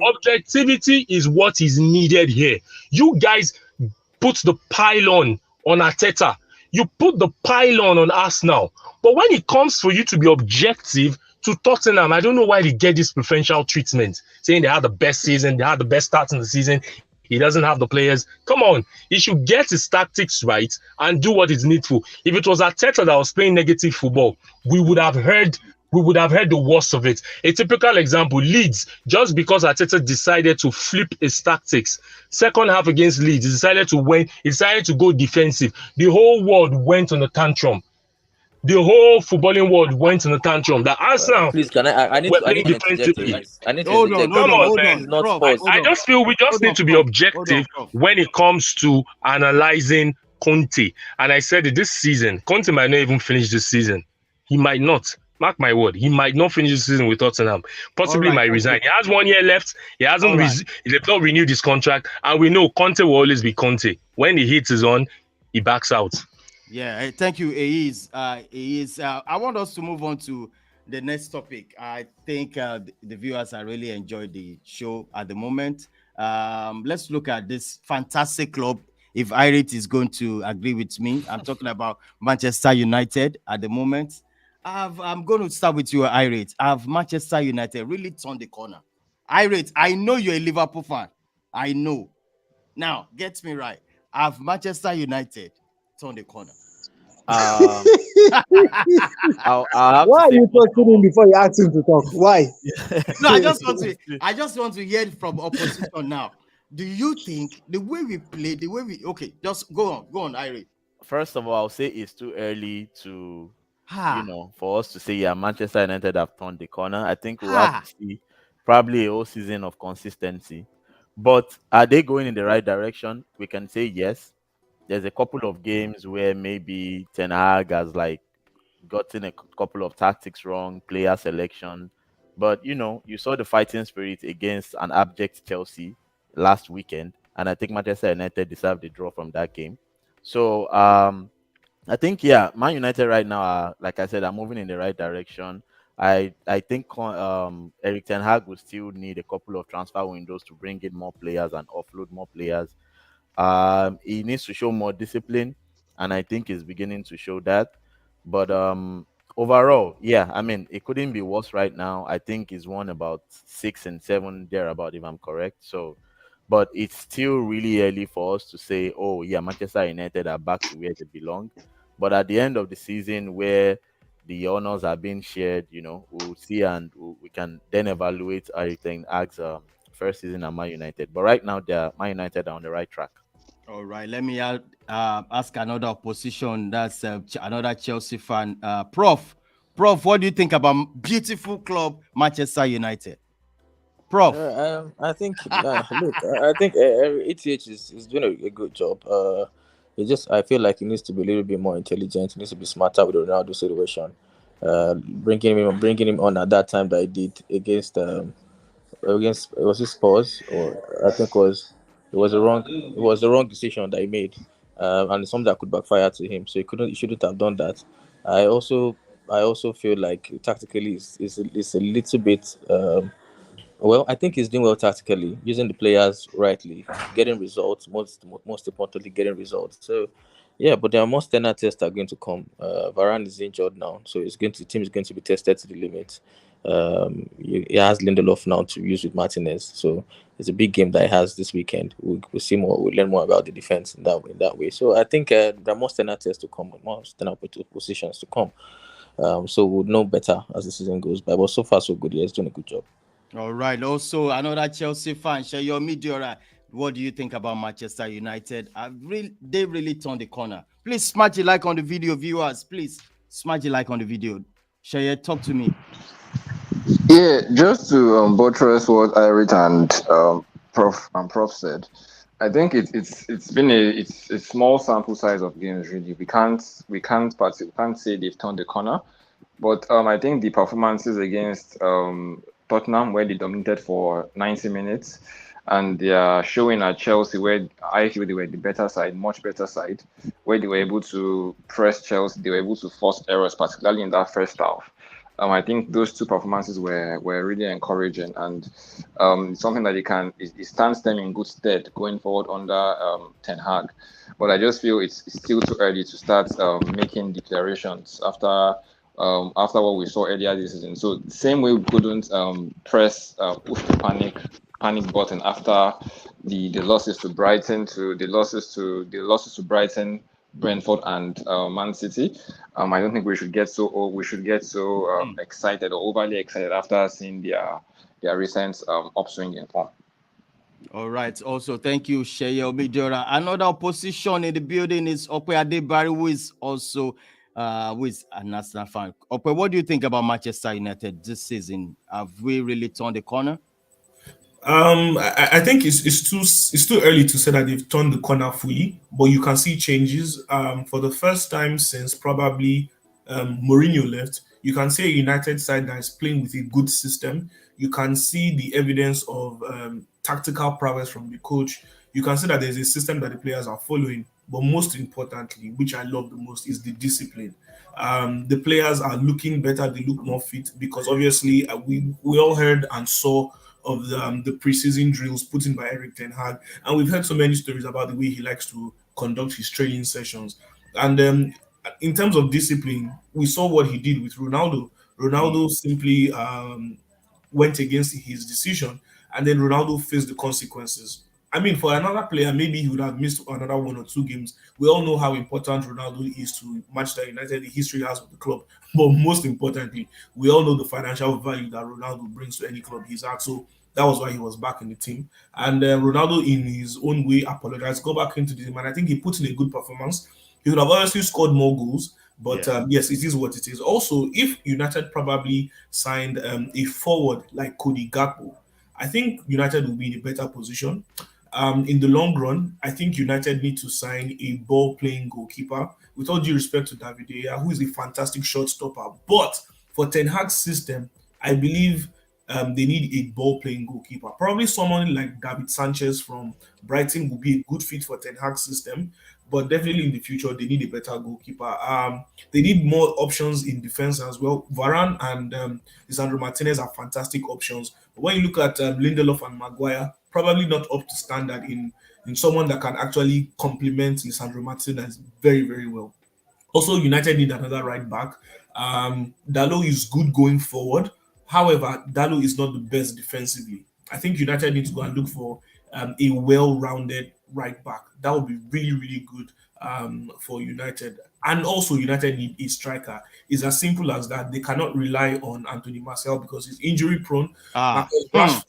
Objectivity is what is needed here. You guys put the pylon on Arteta. You put the pylon on Arsenal. But when it comes for you to be objective to Tottenham, I don't know why they get this preferential treatment, saying they had the best season, they had the best start in the season. He doesn't have the players. Come on, he should get his tactics right and do what is needful. If it was Arteta that was playing negative football, we would have heard the worst of it. A typical example, Leeds, just because Arteta decided to flip his tactics, second half against Leeds, he decided to win, he decided to go defensive. The whole world went on a tantrum. The whole footballing world went in a tantrum. The Arsenal. Please, can I need to interject, please. I need to interject. Come on, man. I just feel we just need to be objective when it comes to analyzing Conte. And I said that this season, Conte might not even finish this season. He might not. Mark my word, he might not finish the season with Tottenham. All Possibly right, might thank you. resign. He has 1 year left. He hasn't All right. they've not renewed his contract, and we know Conte will always be Conte. When the heat is on, he backs out. Yeah, thank you, Aiz. I want us to move on to the next topic. I think the viewers are really enjoyed the show at the moment. Let's look at this fantastic club. If Irate is going to agree with me, I'm talking about Manchester United at the moment. I'm going to start with you, Irate. Have Manchester United really turned the corner? Irate, I know you're a Liverpool fan. I know. Now, get me right. Have Manchester United turned the corner? Um, I'll have Why to are say you first of talking him all, before you ask him to talk? Why? No, I just want to hear from opposition now. Do you think the way we play, okay, just go on, Irene. first of all, I'll say it's too early to, Ha, for us to say, yeah, Manchester United have turned the corner. I think we'll have to ha. see probably a whole season of consistency. But are they going in the right direction? We can say yes. There's a couple of games where maybe Ten Hag has like gotten a couple of tactics wrong, player selection. But you saw the fighting spirit against an abject Chelsea last weekend, and I think Manchester United deserved a draw from that game. So I think, yeah, Man United right now are, like I said, are moving in the right direction. I think Eric Ten Hag will still need a couple of transfer windows to bring in more players and offload more players. He needs to show more discipline, and I think he's beginning to show that. But overall, yeah, I mean, it couldn't be worse right now. I think he's won about 6 and 7 thereabout, if I'm correct. So, but it's still really early for us to say, oh yeah, Manchester United are back to where they belong. But at the end of the season, where the honors are being shared, we'll see, and we can then evaluate everything as first season at Man United. But right now, Man United are on the right track. All right, let me ask another opposition. That's another Chelsea fan. Prof, what do you think about beautiful club Manchester United? Prof. I think look, I think ETH is doing a good job. I feel like he needs to be a little bit more intelligent. He needs to be smarter with the Ronaldo situation. Bringing him on at that time that he did against was it Spurs, or I think it was the wrong decision that he made, and it's something that could backfire to him. So he shouldn't have done that. I also I also feel like tactically it's a little bit. Well, I think he's doing well tactically, using the players rightly, getting results. Most importantly, getting results. So, yeah, but there are more standard tests that are going to come. Varane is injured now, so the team is going to be tested to the limit. He has Lindelof now to use with Martinez, so it's a big game that he has this weekend. We'll see more. We'll learn more about the defense in that way. So I think there are more standard tests to come, more standard positions to come. So we'll know better as the season goes by. But so far, so good. Yeah, he's doing a good job. All right. Also, another Chelsea fan, Shayomi Diora. What do you think about Manchester United? They really turned the corner. Please smash a like on the video, viewers. Please smash a like on the video. Shaye, talk to me. Yeah, just to buttress what Irit and Prof said, I think it's been it's a small sample size of games really. We can't say they've turned the corner, but I think the performances against Tottenham, where they dominated for 90 minutes, and they are showing at Chelsea, where I feel they were the better side, much better side, where they were able to press Chelsea, they were able to force errors, particularly in that first half. I think those two performances were really encouraging, and something that it stands them in good stead going forward under Ten Hag. But I just feel it's still too early to start making declarations after what we saw earlier this season. So the same way we couldn't push the panic button after the losses to Brighton, the losses to Brighton, Brentford, and Man City. I don't think we should get so excited or overly excited after seeing their recent upswing in form. All right. Also, thank you, Sheye Omidora. Another opposition in the building is Ope Adebari, who is also a national fan. Ope, what do you think about Manchester United this season? Have we really turned the corner? I think it's too early to say that they've turned the corner fully, but you can see changes. For the first time since probably Mourinho left, You can see a United side that is playing with a good system. You can see the evidence of tactical prowess from the coach. You can see that there's a system that the players are following. But most importantly, which I love the most, is the discipline. The players are looking better, they look more fit because obviously we all heard and saw of the preseason drills put in by Eric Ten Hag, and we've heard so many stories about the way he likes to conduct his training sessions. And in terms of discipline, we saw what he did with Ronaldo. Ronaldo simply went against his decision, and then Ronaldo faced the consequences. I mean, for another player, maybe he would have missed another 1 or 2 games. We all know how important Ronaldo is to Manchester United, the history he has with the club. But most importantly, we all know the financial value that Ronaldo brings to any club he's at. So that was why he was back in the team. And Ronaldo, in his own way, apologized, go back into the team. And I think he put in a good performance. He would have obviously scored more goals. But yes, it is what it is. Also, if United probably signed a forward like Cody Gakpo, I think United will be in a better position. In the long run, I think United need to sign a ball-playing goalkeeper. With all due respect to David De Gea, who is a fantastic shot stopper, but for Ten Hag's system, I believe they need a ball-playing goalkeeper. Probably someone like David Sanchez from Brighton would be a good fit for Ten Hag's system, but definitely in the future they need a better goalkeeper. They need more options in defense as well. Varane and Lisandro Martinez are fantastic options. But when you look at Lindelof and Maguire, probably not up to standard in someone that can actually complement Lisandro Martinez very, very well. Also, United need another right back. Dalot is good going forward. However, Dalot is not the best defensively. I think United need to go and look for a well-rounded right back. That would be really, really good for United. And also, United need a striker. It's as simple as that. They cannot rely on Anthony Martial because he's injury-prone. Marcus Rashford,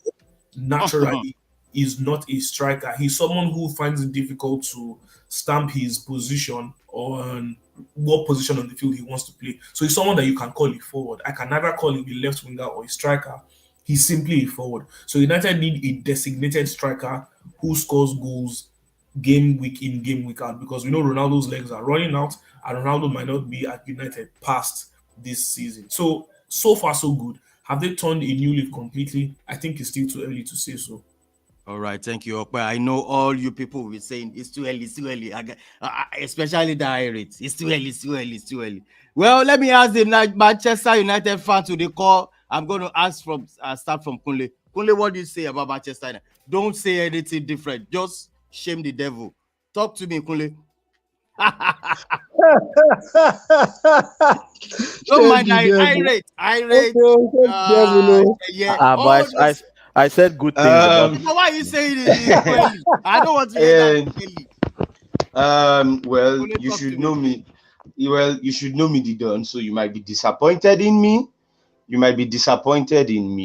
naturally, is not a striker. He's someone who finds it difficult to stamp his position on what position on the field he wants to play. So he's someone that you can call a forward. I can never call him a left winger or a striker. He's simply a forward. So United need a designated striker who scores goals game week in, game week out, because we know Ronaldo's legs are running out and Ronaldo might not be at United past this season. So far, so good. Have they turned a new leaf completely? I think it's still too early to say so. All right, thank you, Okwe. I know all you people will be saying it's too early, it's too early. Especially the Irish. It's too early, it's too early, it's too early. Well, let me ask the Manchester United fan to the call. I'm going to ask start from Kunle. Kunle, what do you say about Manchester United? Don't say anything different. Just shame the devil. Talk to me, Kunle. Don't mind irate. But I said good things about. Why are you saying it? I don't want to hear that. Well, you should know me. Well, you should know me, Didon. So you might be disappointed in me.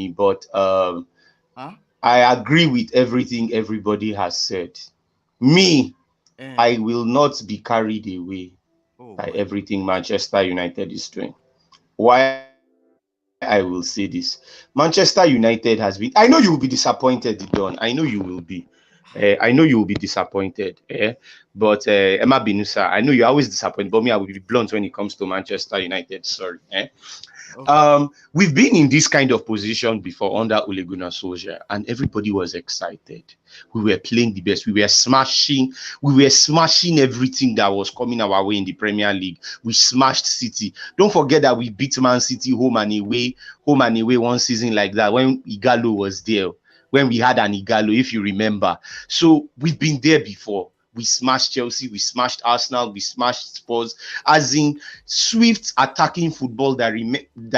But I agree with everything everybody has said. I will not be carried away by everything Manchester United is doing. Why I will say this? Manchester United has been. I know you will be disappointed, Don. I know you will be. I know you will be disappointed. But Emma Binusa, I know you're always disappointed, but me, I will be blunt when it comes to Manchester United. Sorry. Okay. We've been in this kind of position before under Ole Gunnar Solskjaer, and everybody was excited. We were playing the best. We were smashing everything that was coming our way in the Premier League. We smashed City. Don't forget that we beat Man City home and away one season like that when Igalo was there, when we had an Igalo, if you remember. So we've been there before. We smashed Chelsea, we smashed Arsenal, we smashed Spurs, as in swift attacking football that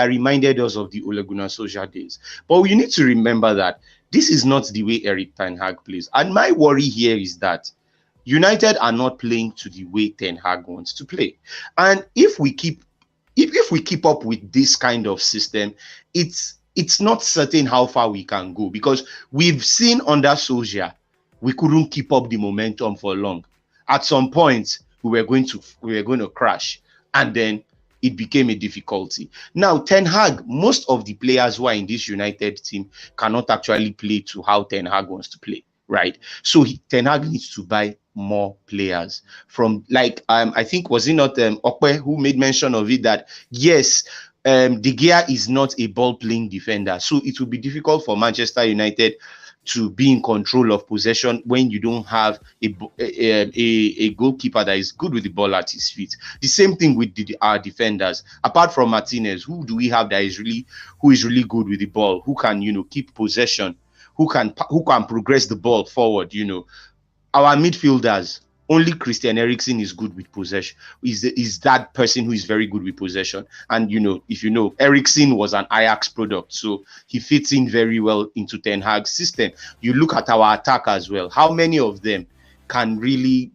reminded us of the Ole Gunnar Solskjaer days. But we need to remember that this is not the way Eric Ten Hag plays. And my worry here is that United are not playing to the way Ten Hag wants to play. And if we keep up with this kind of system, it's not certain how far we can go, because we've seen under Solskjaer we couldn't keep up the momentum for long. At some point, we were going to crash, and then it became a difficulty. Now, Ten Hag, most of the players who are in this United team cannot actually play to how Ten Hag wants to play, right? So Ten Hag needs to buy more players from, like, I think, was it not Okwe who made mention of it, that yes, De Gea is not a ball playing defender, so it will be difficult for Manchester United to be in control of possession when you don't have a goalkeeper that is good with the ball at his feet. The same thing with our defenders. Apart from Martinez, who do we have that is really good with the ball, who can keep possession, who can progress the ball forward? Our midfielders, only Christian Eriksen is good with possession. Is that person who is very good with possession. And if Eriksen was an Ajax product, so he fits in very well into Ten Hag's system. You look at our attack as well. How many of them can really,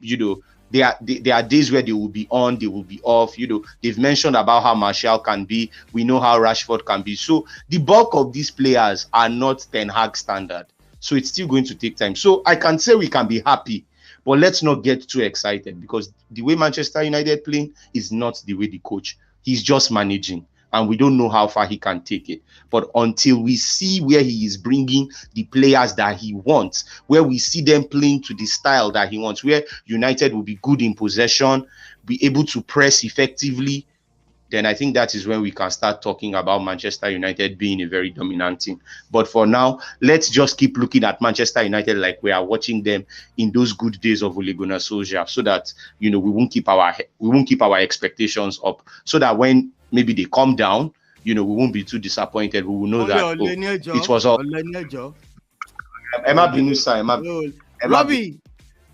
there are days where they will be on, they will be off. They've mentioned about how Martial can be. We know how Rashford can be. So the bulk of these players are not Ten Hag standard. So it's still going to take time. So I can say we can be happy, but let's not get too excited, because the way Manchester United playing is not the way the coach. He's just managing, and we don't know how far he can take it. But until we see where he is bringing the players that he wants, where we see them playing to the style that he wants, where United will be good in possession, be able to press effectively, then I think that is when we can start talking about Manchester United being a very dominant team. But for now, let's just keep looking at Manchester United like we are watching them in those good days of Ole Gunnar Solskjaer, so that we won't keep our expectations up, so that when maybe they come down, we won't be too disappointed. We will know that it was all. Emma Binusa, Robbie,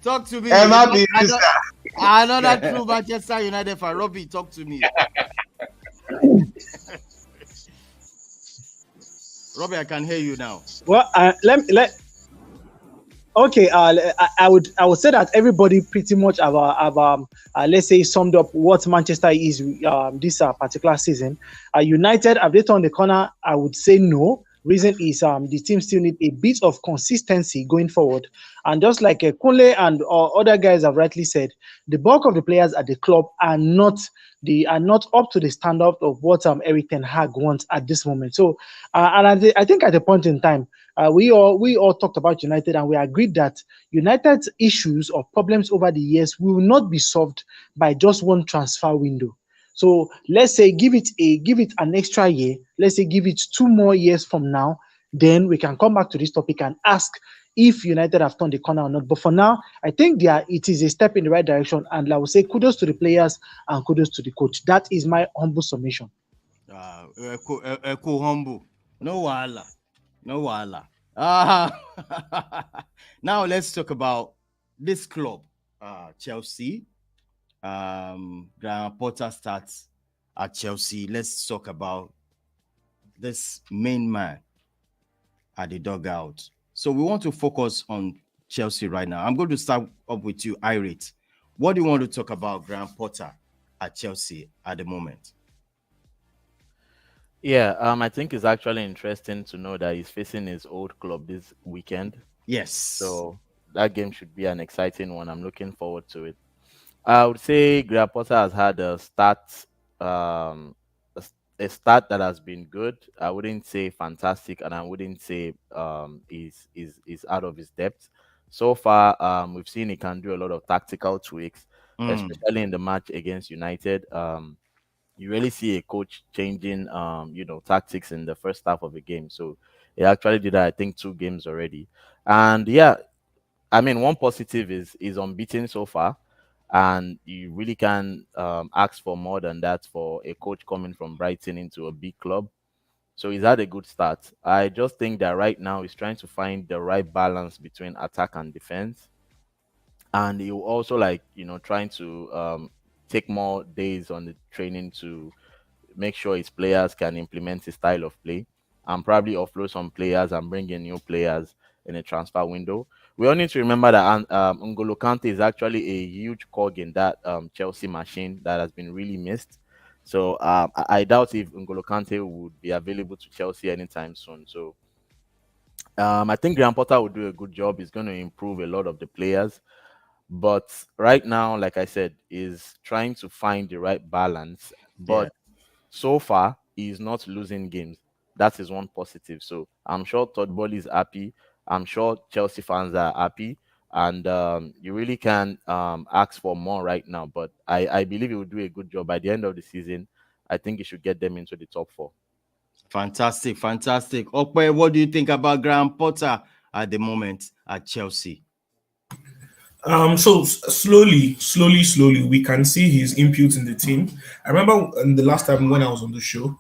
talk to me. Emma Binusa. Another true Manchester United fan. Robbie, talk to me. Robbie, I can hear you now. Well, okay. I would say that everybody pretty much have let's say summed up what Manchester is this particular season. United, have they turned the corner? I would say no. Reason is the team still need a bit of consistency going forward. And just like Kunle and other guys have rightly said, the bulk of the players at the club are not up to the standard of what Eric Ten Hag wants at this moment. So, and I think at the point in time, we all talked about United, and we agreed that United's issues or problems over the years will not be solved by just one transfer window. So let's say give it an extra year. Let's say give it 2 more years from now. Then we can come back to this topic and ask if United have turned the corner or not. But for now, I think it is a step in the right direction. And I would say kudos to the players and kudos to the coach. That is my humble summation. Humble. No wala. No wala. Now let's talk about this club, Chelsea. Graham Potter starts at Chelsea. Let's talk about this main man at the dugout. So we want to focus on Chelsea right now. I'm going to start up with you, Irate. What do you want to talk about Graham Potter at Chelsea at the moment? Yeah, I think it's actually interesting to know that he's facing his old club this weekend. Yes. So that game should be an exciting one. I'm looking forward to it. I would say Graham Potter has had a start that has been good. I wouldn't say fantastic, and I wouldn't say is out of his depth. So far, we've seen he can do a lot of tactical tweaks, especially in the match against United. You really see a coach changing tactics in the first half of the game. So he actually did that, I think, 2 games already. And yeah, I mean, one positive is unbeaten so far. And you really can ask for more than that for a coach coming from Brighton into a big club. So he's had a good start. I just think that right now he's trying to find the right balance between attack and defense. And he will also trying to take more days on the training to make sure his players can implement his style of play, and probably offload some players and bring in new players in a transfer window. We all need to remember that N'Golo Kante is actually a huge cog in that Chelsea machine that has been really missed. So I doubt if N'Golo Kante would be available to Chelsea anytime soon. So I think Graham Potter will do a good job. He's going to improve a lot of the players. But right now, like I said, is trying to find the right balance. But so far, he's not losing games. That is one positive. So I'm sure Todd Boehly is happy. I'm sure Chelsea fans are happy. And you really can ask for more right now. But I believe he will do a good job. By the end of the season, I think he should get them into the top 4. Fantastic. Okwe, what do you think about Graham Potter at the moment at Chelsea? So slowly, we can see his input in the team. I remember the last time when I was on the show,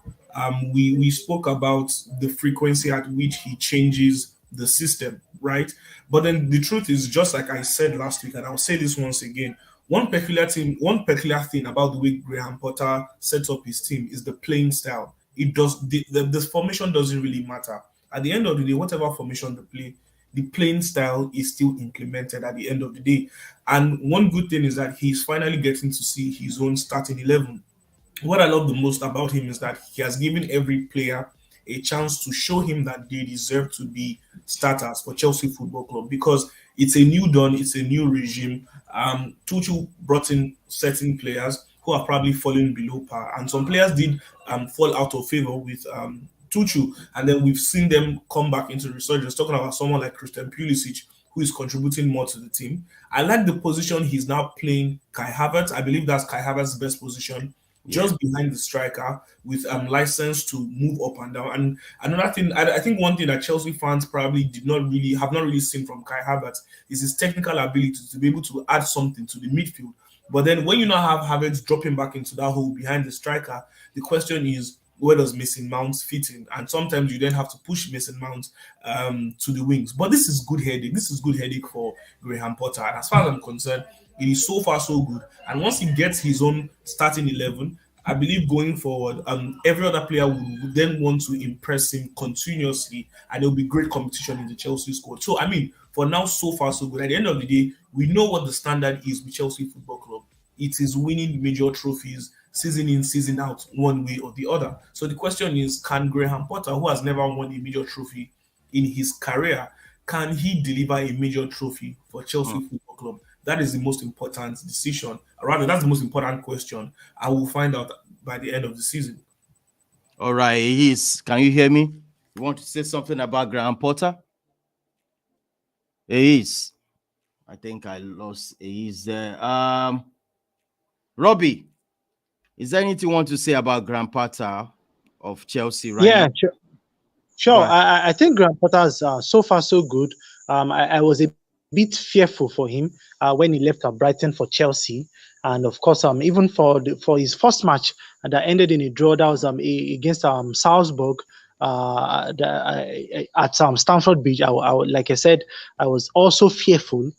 we spoke about the frequency at which he changes the system, right? But then the truth is, just like I said last week, and I'll say this once again, one peculiar thing about the way Graham Potter sets up his team is the playing style. It does the formation doesn't really matter. At the end of the day, whatever formation they play, the playing style is still implemented at the end of the day. And one good thing is that he's finally getting to see his own starting 11. What I love the most about him is that he has given every player a chance to show him that they deserve to be starters for Chelsea Football Club, because it's a new dawn, it's a new regime. Tuchel brought in certain players who are probably falling below par, and some players did fall out of favor with Tuchel, and then we've seen them come back into resurgence. Talking about someone like Christian Pulisic, who is contributing more to the team. I like the position he's now playing Kai Havertz. I believe that's Kai Havertz's best position, just behind the striker, with license to move up and down. And another thing, I think one thing that Chelsea fans probably have not really seen from Kai Havertz is his technical ability to be able to add something to the midfield. But then when you now have Havertz dropping back into that hole behind the striker, the question is, where does Mason Mount fit in? And sometimes you then have to push Mason Mount to the wings. But this is good headache. This is good headache for Graham Potter. And as far as I'm concerned, it is so far so good. And once he gets his own starting 11, I believe going forward, every other player would then want to impress him continuously, and there'll be great competition in the Chelsea squad. So, I mean, for now, so far so good. At the end of the day, we know what the standard is with Chelsea Football Club. It is winning major trophies, season in, season out, one way or the other. So the question is, can Graham Potter, who has never won a major trophy in his career, can he deliver a major trophy for Chelsea Football Club? That is the most important decision. Or rather, that's the most important question. I will find out by the end of the season. All right, can you hear me? You want to say something about Graham Potter? I think I lost there. Robbie, is there anything you want to say about Graham Potter of Chelsea right now? Yeah, sure. I think Graham Potter is so far so good. I was a bit fearful for him when he left Brighton for Chelsea, and of course, even for his first match that ended in a draw, that was against Salzburg at Stamford Bridge. Like I said, I was also fearful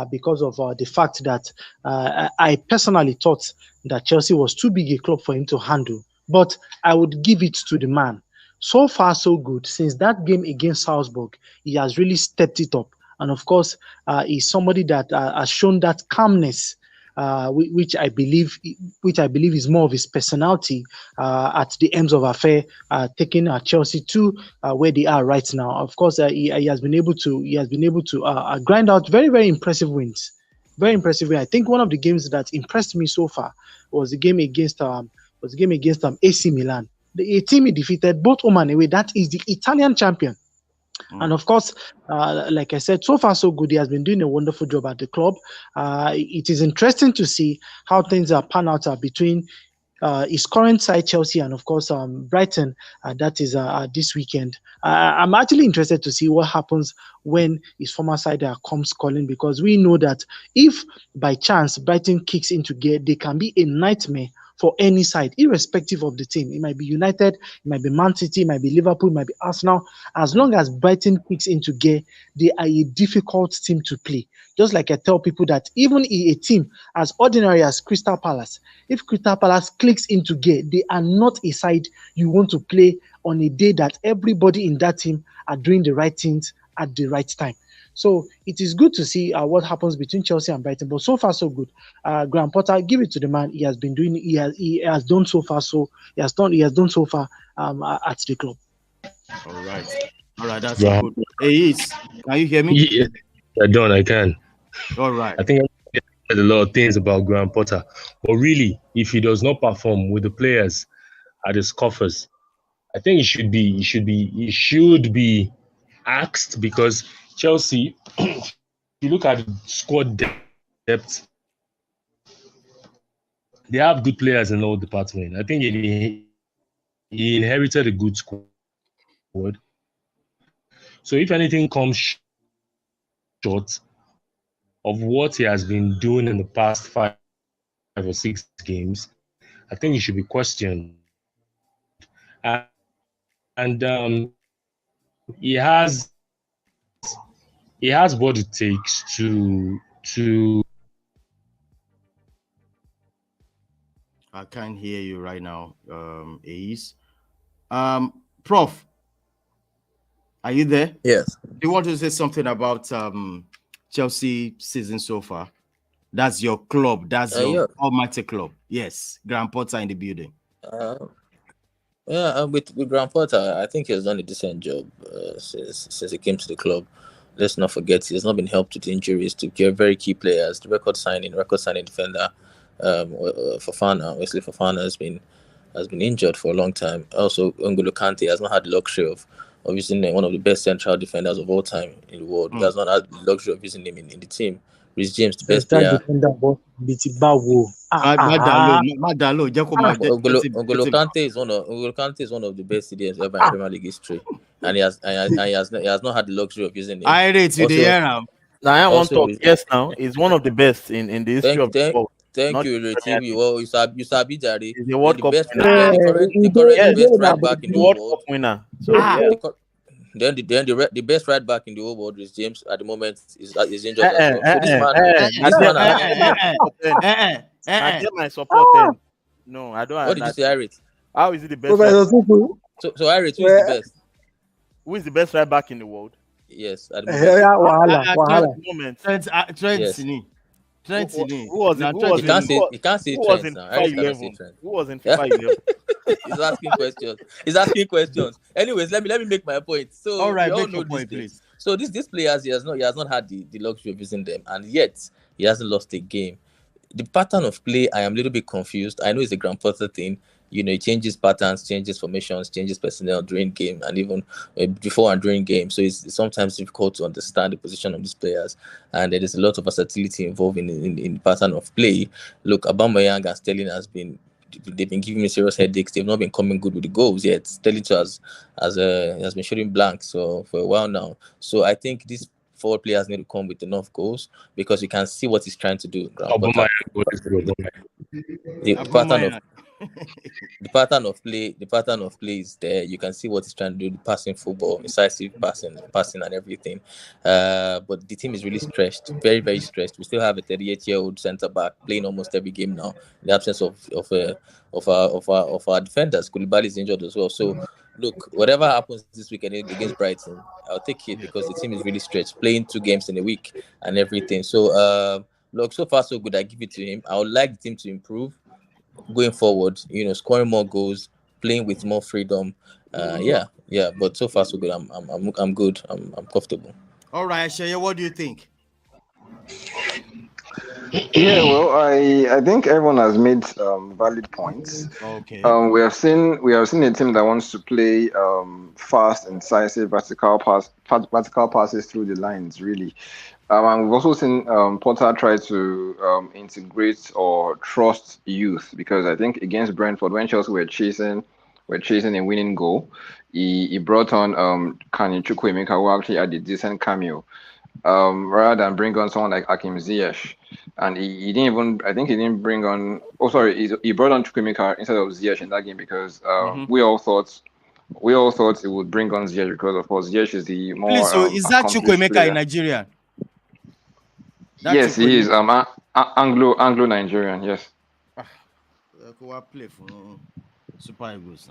because of the fact that I personally thought that Chelsea was too big a club for him to handle. But I would give it to the man. So far, so good. Since that game against Salzburg, he has really stepped it up. And of course, he's somebody that has shown that calmness, which I believe is more of his personality at the ends of affair, taking Chelsea to where they are right now. Of course, he has been able to grind out very, very impressive wins. Very impressive win. I think one of the games that impressed me so far was the game against AC Milan. The team he defeated both home and away. That is the Italian champion. And of course, like I said, so far so good. He has been doing a wonderful job at the club. It is interesting to see how things are pan out between his current side, Chelsea, and of course, Brighton. That is this weekend. I'm actually interested to see what happens when his former side comes calling, because we know that if by chance Brighton kicks into gear, they can be a nightmare for any side, irrespective of the team. It might be United, it might be Man City, it might be Liverpool, it might be Arsenal. As long as Brighton kicks into gear, they are a difficult team to play. Just like I tell people that even a team as ordinary as Crystal Palace, if Crystal Palace clicks into gear, they are not a side you want to play on a day that everybody in that team are doing the right things at the right time. So it is good to see what happens between Chelsea and Brighton. But so far, so good. Graham Potter, give it to the man. He has been doing. He has done so far. He has done so far at the club. All right. That's good. Hey, can you hear me? Yeah, Don, I can. All right. I think I said a lot of things about Graham Potter, but really, if he does not perform with the players at his coffers, I think he should be asked, because Chelsea, if you look at squad depth, They have good players in all departments. I think he inherited a good squad. So if anything comes short of what he has been doing in the past 5 or 6 games, I think he should be questioned. And he has what it takes to. I can't hear you right now, Ace. Prof, are you there? Yes. Do you want to say something about Chelsea season so far? That's your club. That's your almighty club. Yes, Graham Potter in the building. With Graham Potter, I think he has done a decent job since he came to the club. Let's not forget he has not been helped with injuries to very key players. The record signing defender, Fofana. Wesley Fofana has been injured for a long time. Also, N'Golo Kante has not had the luxury of using one of the best central defenders of all time in the world. He has not had the luxury of using him in the team. Rhys James, the best player. N'Golo Kante is one of the best CDMs ever in Premier League history, and he has not had the luxury of using him. I rate you the year now. Now I want to yes. Now he's one of the best in the history of football. Thank you, Retimi. Well, you sabi Jari. He's the World Cup winner. The current best right back in the World world. Cup winner. So Then the best right back in the whole world is James. At the moment is injured as well. So I get my support. No, I don't. What did you say, Irit? How is it the best? So Irit, who is the best? Who is the best right back in the world? Yes, at the moment. Trent. Who was in? You can't say Trent now. Who was in FIFA 11? He's asking questions. Anyways, let me make my point. So all right, we all make know your point, please. So these players, he has not had the luxury of using them, and yet he hasn't lost a game. The pattern of play, I am a little bit confused. I know it's a Graham Potter thing. You know, he changes patterns, changes formations, changes personnel during game, and even before and during game. So it's sometimes difficult to understand the position of these players, and there is a lot of versatility involved in the pattern of play. Look, Aubameyang and Sterling they've been giving me serious headaches. They've not been coming good with the goals yet. Sterling has been shooting blanks for a while now. So I think these 4 players need to come with enough goals because you can see what he's trying to do. The pattern of play is there. You can see what he's trying to do, the passing football, incisive passing and everything. But the team is really stretched, very, very stretched. We still have a 38-year-old centre back playing almost every game now, in the absence of our defenders. Koulibaly is injured as well. So look, whatever happens this weekend against Brighton, I'll take it because the team is really stretched, playing 2 games in a week and everything. So look, so far so good. I give it to him. I would like the team to improve going forward, scoring more goals, playing with more freedom. But so far so good. I'm good. I'm comfortable. All right, Sheye, what do you think? Yeah, well, I think everyone has made valid points. Okay. We have seen a team that wants to play fast, incisive, vertical passes through the lines, really. And we've also seen Potter try to integrate or trust youth, because I think against Brentford, when Chelsea were chasing a winning goal, he brought on Kani Chukwuemeka, who actually had a decent cameo, rather than bring on someone like Hakim Ziyech. And he didn't bring on. Oh, sorry, he brought on Chukwuemeka instead of Ziyech in that game because we all thought it would bring on Ziyech because, of course, Ziyech is the more. Please, so is that Chukwuemeka in Nigeria? Yes, he is. Anglo-Nigerian. Yes. Super Eagles.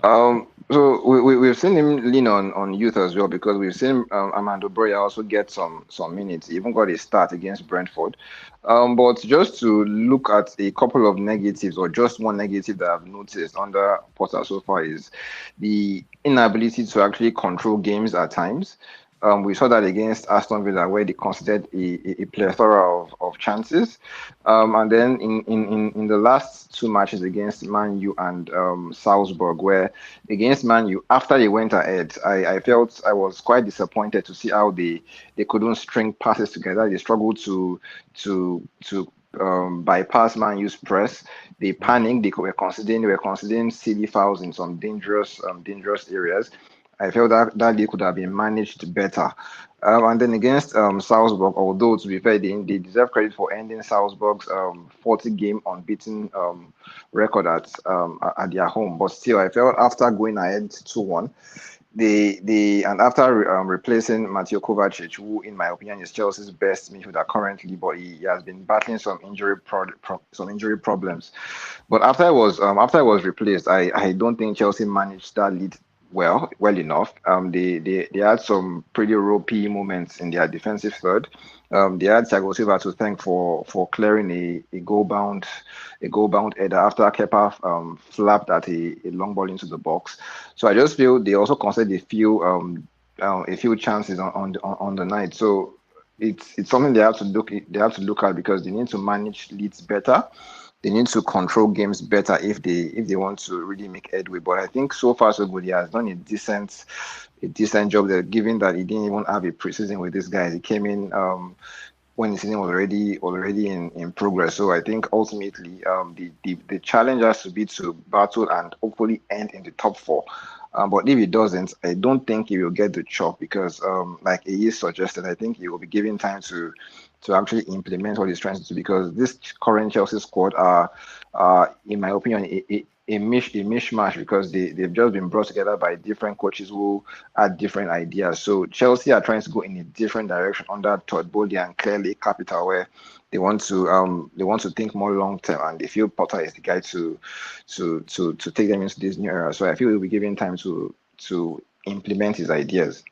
So we've seen him lean on youth as well, because we've seen Armando Broya also get some minutes. He even got a start against Brentford. But just to look at a couple of negatives, or just one negative that I've noticed under Potter so far, is the inability to actually control games at times. We saw that against Aston Villa, where they considered a plethora of chances. And then in the last 2 matches against Man U and Salzburg, where against Man U, after they went ahead, I felt I was quite disappointed to see how they couldn't string passes together. They struggled to bypass Man U's press. They panicked. They were considering silly fouls in some dangerous areas. I felt that they could have been managed better. And then against Salzburg, although to be fair, they deserve credit for ending Salzburg's 40 game unbeaten record at their home. But still, I felt after going ahead 2-1, and after replacing Mateo Kovacic, who in my opinion is Chelsea's best midfielder currently, but he has been battling some injury problems. But after I was replaced, I don't think Chelsea managed that lead well enough. They had some pretty ropey moments in their defensive third. They had Thiago Silva to thank for clearing a goal bound header after Kepa flapped at a long ball into the box. So I just feel they also conceded a few chances on the night. So it's something they have to look at because they need to manage leads better. They need to control games better if they want to really make headway. But I think so far so good. He has done a decent job there, given that he didn't even have a preseason with these guys. He came in when the season was already in progress. So I think ultimately the challenge has to be to battle and hopefully end in the top four. But if he doesn't, I don't think he will get the chop because, like he suggested, I think he will be given time to actually implement what he's trying to do because this current Chelsea squad are in my opinion, a mishmash because they've just been brought together by different coaches who had different ideas. So Chelsea are trying to go in a different direction under Todd Bowley and clearly Capital, where they want to think more long term, and they feel Potter is the guy to take them into this new era. So I feel he'll be given time to implement his ideas.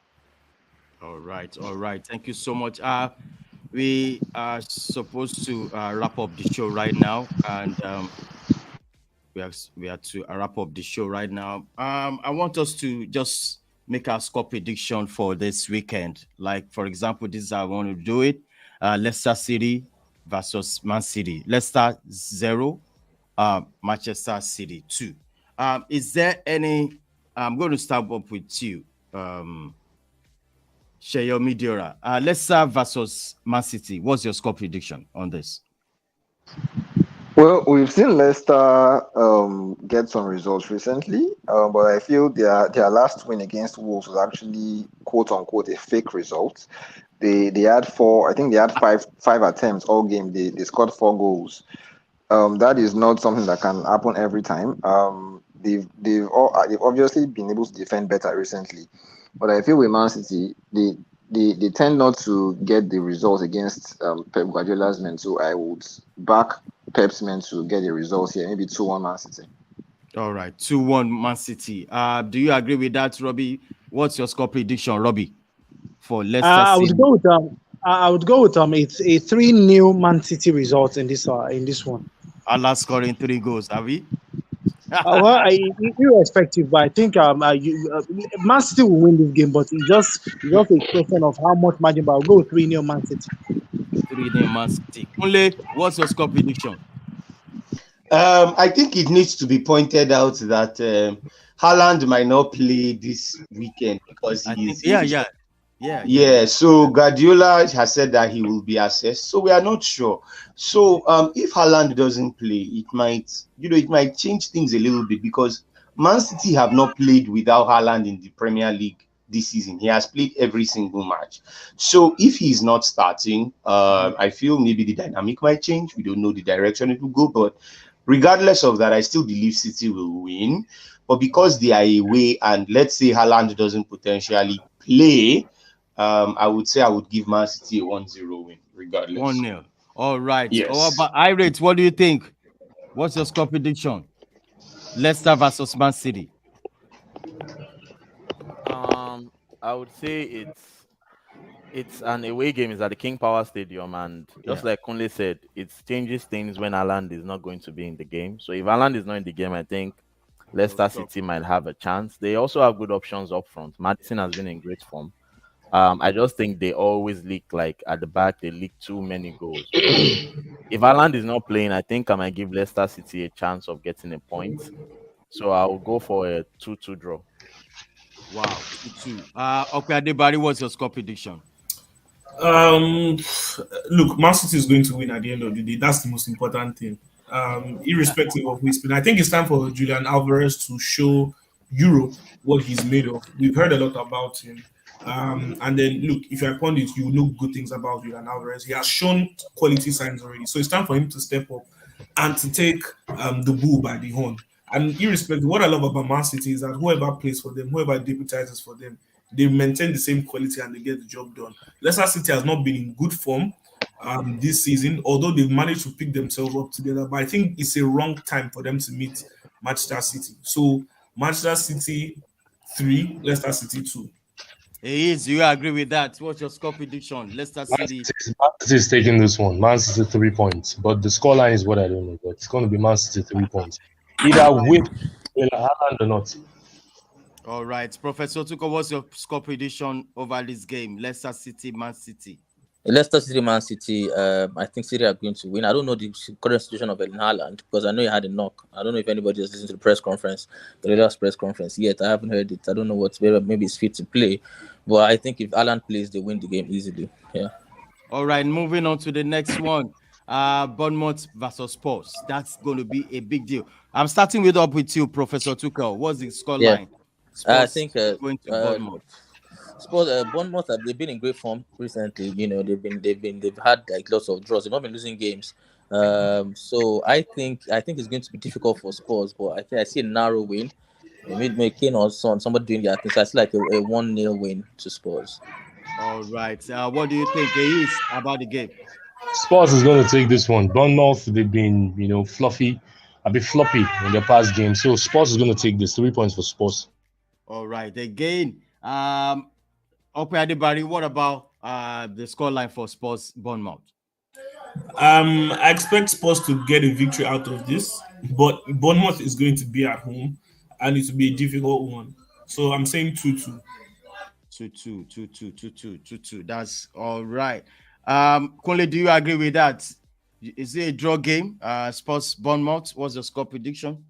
All right. Thank you so much. We are supposed to wrap up the show right now, and we have to wrap up the show right now. I want us to just make our score prediction for this weekend. Like, for example, this is how I want to do it. Leicester City versus Man City. Leicester 0, Manchester City 2. Is there any... I'm going to start up with you, Sheyo Midora. Leicester versus Man City. What's your score prediction on this? Well, we've seen Leicester get some results recently, but I feel their last win against Wolves was actually quote unquote a fake result. They had four, I think they had five attempts all game. They scored 4 goals. That is not something that can happen every time. They've obviously been able to defend better recently, but I feel with Man City they tend not to get the results against Pep Guardiola's men. So I would back Pep's men to get the results here, maybe 2-1 Man City. All right, 2-1 Man City. Do you agree with that, Robbie? What's your score prediction, Robbie, for Leicester City? I would go with it's a 3-0 Man City result in this one. Allah scoring 3 goals, have we? Well, irrespective, but I think Man City will win this game, but it's just a question of how much margin. But I'll go with 3-0 Man City. 3-0 Man City. Kunle, what's your score prediction? I think it needs to be pointed out that Haaland might not play this weekend because so Guardiola has said that he will be assessed. So we are not sure. So if Haaland doesn't play, it might change things a little bit because Man City have not played without Haaland in the Premier League this season. He has played every single match. So if he's not starting, I feel maybe the dynamic might change. We don't know the direction it will go, but regardless of that, I still believe City will win. But because they are away and let's say Haaland doesn't potentially play, I would say I would give Man City a 1-0 win, regardless. 1-0. All right. Yes. Oh, but Irate, what do you think? What's your score prediction? Leicester versus Man City. I would say it's an away game. It's at the King Power Stadium, and just like Kunle said, it changes things when Haaland is not going to be in the game. So if Haaland is not in the game, I think Leicester City might have a chance. They also have good options up front. Maddison has been in great form. I just think they always leak, like at the back, they leak too many goals. If Haaland is not playing, I think I might give Leicester City a chance of getting a point. So I'll go for a 2-2 draw. Wow, 2-2. Okay, Adebari, what's your score prediction? Um, Look, Man City is going to win at the end of the day. That's the most important thing. Irrespective of who is playing, I think it's time for Julian Alvarez to show Europe what he's made of. We've heard a lot about him. And then look, if you're a pundit, you know good things about Julian Alvarez. He has shown quality signs already. So it's time for him to step up and to take the bull by the horn. And irrespective, what I love about Man City is that whoever plays for them, whoever deputizes for them, they maintain the same quality and they get the job done. Leicester City has not been in good form this season, although they've managed to pick themselves up together. But I think it's a wrong time for them to meet Manchester City. So Manchester City 3, Leicester City 2. Hey, do you agree with that? What's your score prediction? Leicester City. Man City is taking this one. Man City 3 points. But the scoreline is what I don't know. But it's going to be Man City 3 points. Either with Haaland or not. All right. Professor Tuko, what's your score prediction over this game? Leicester City, Man City. Leicester City, Man City, I think City are going to win. I don't know the current situation of Erling Haaland because I know he had a knock. I don't know if anybody has listened to the press conference, the last press conference yet. I haven't heard it. I don't know what's maybe it's fit to play. But I think if Haaland plays, they win the game easily. Yeah. All right, moving on to the next one. Bournemouth versus Spurs. That's going to be a big deal. I'm starting with you, Professor Tuchel. What's the scoreline? Yeah. I think going to Bournemouth. Spurs, Bournemouth, they've been in great form recently. You know, they've had like lots of draws. They've not been losing games. So I think it's going to be difficult for Spurs, but I see a narrow win. Maybe Kane or somebody doing that. So I see like a 1-0 win to Spurs. All right. What do you think is about the game? Spurs is going to take this one. Bournemouth, they've been, a bit floppy in their past game. So Spurs is going to take this 3 points for Spurs. All right. Again, Adibari, what about the scoreline for Spurs Bournemouth? I expect Spurs to get a victory out of this, but Bournemouth is going to be at home and it will be a difficult one. So I'm saying 2-2. 2-2. That's all right. Kunle, do you agree with that? Is it a draw game? Spurs Bournemouth. What's your score prediction?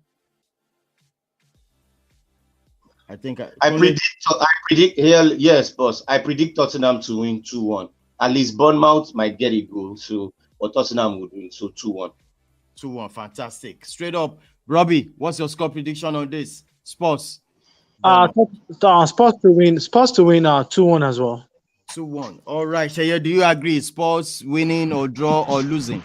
I predict here, yes, boss. I predict Tottenham to win 2-1. At least Bournemouth might get a goal, but Tottenham would win, so 2-1. 2-1, fantastic. Straight up, Robbie, what's your score prediction on this? Spurs. Spurs to win 2-1 as well. 2-1. All right, Shaya, do you agree? Spurs winning or draw or losing?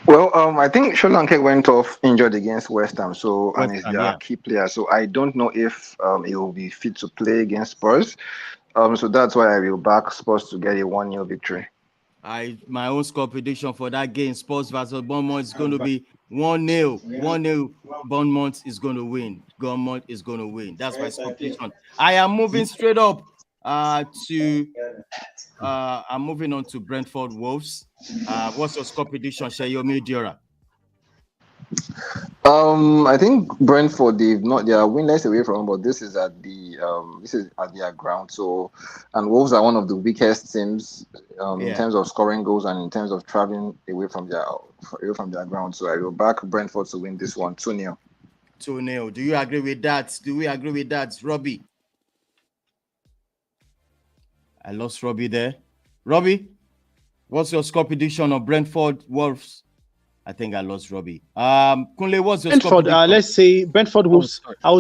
Well, I think Solanke went off injured against West Ham, and he's their key player. So I don't know if he will be fit to play against Spurs. So that's why I will back Spurs to get a 1-0 victory. My own score prediction for that game, Spurs versus Bournemouth, is going to be 1-0. 1-0. Bournemouth is going to win. Bournemouth is going to win. That's my score prediction. I am moving straight up I'm moving on to Brentford Wolves. What's your score prediction, Shayomi Diora? I think Brentford, they are winless away from, but this is at their ground. So, and Wolves are one of the weakest teams in terms of scoring goals and in terms of traveling away from their ground. So I will back Brentford to win this one 2-0. 2-0. Do you agree with that? Do we agree with that, Robbie? I lost Robbie there. Robbie, what's your score prediction of Brentford Wolves? I think I lost Robbie. Kunle, what's your score prediction? Let's say Brentford Wolves. Go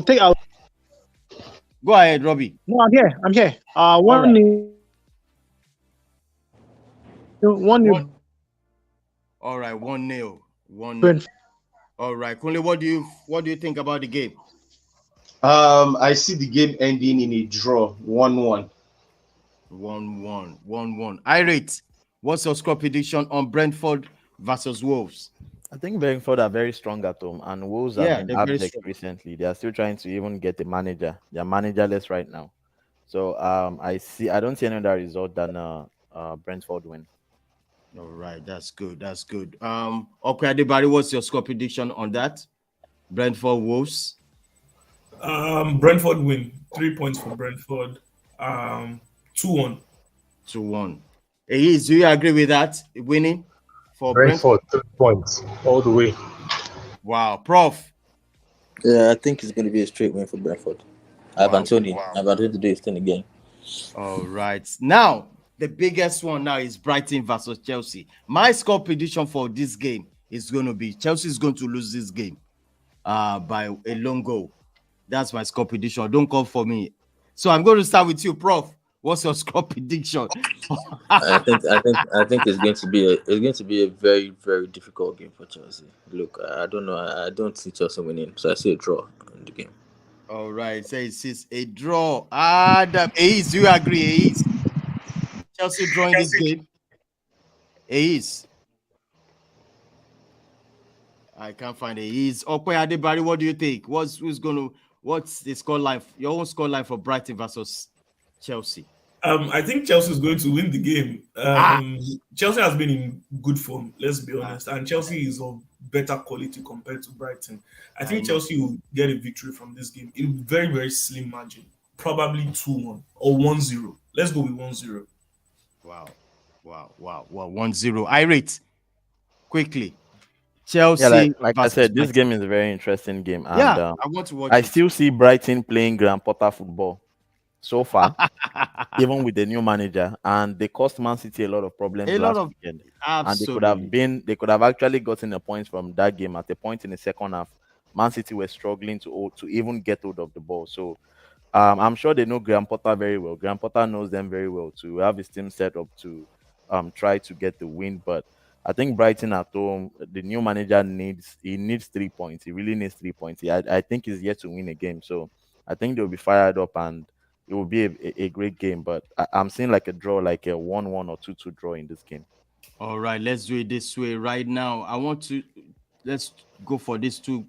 ahead, Robbie. No, I'm here. 1-0. 1-0. All right, 1-0. 1-0. All right, Kunle, what do you think about the game? I see the game ending in a draw, 1-1. 1-1. Irate, what's your score prediction on Brentford versus Wolves? I think Brentford are very strong at home, and Wolves have been abject recently. They are still trying to even get a manager. They are managerless right now. So I don't see any other result than Brentford win. All right, that's good. Okay, Adibari, what's your score prediction on that? Brentford Wolves. Brentford win. 3 points for Brentford. 2-1. 2-1. Hey, do you agree with that? Winning for Brentford 3 points all the way. Wow, Prof. Yeah, I think it's going to be a straight win for Brentford. I have Anthony to do his thing again. All right. Now, The biggest one now is Brighton versus Chelsea. My score prediction for this game is going to be Chelsea is going to lose this game by a long goal. That's my score prediction. Don't call for me. So I'm going to start with you, Prof. What's your score prediction? I think it's going to be a very, very difficult game for Chelsea. Look, I don't know. I don't see Chelsea winning, so I say a draw in the game. All right, so it's a draw. Adam, Ace, do you agree? Ace, Chelsea drawing this game. Ace, I can't find Ace. Okwe Adebari, what do you think? What's the score line? Your own score line for Brighton versus Chelsea? I think Chelsea is going to win the game. Chelsea has been in good form, let's be honest, and Chelsea is of better quality compared to Brighton. I think Chelsea will get a victory from this game in very, very slim margin, probably 2-1 or 1-0. Let's go with 1-0. Wow. 1-0. I rate quickly. Chelsea. Yeah, like I said, this game is a very interesting game. And, I want to watch I still see Brighton playing Graham Potter football so far, even with the new manager, and they cost Man City a lot of problems last weekend. Absolutely. And they could have actually gotten a point from that game. At a point in the second half, Man City were struggling to even get hold of the ball. So I'm sure they know Graham Potter very well. Graham Potter knows them very well to have his team set up to try to get the win. But I think Brighton at home, the new manager needs 3 points. He really needs 3 points. I think he's yet to win a game. So I think they'll be fired up and it will be a great game. But I'm seeing like a draw, like a 1-1 or 2-2 draw in this game. All right, let's do it this way right now. Let's go for these two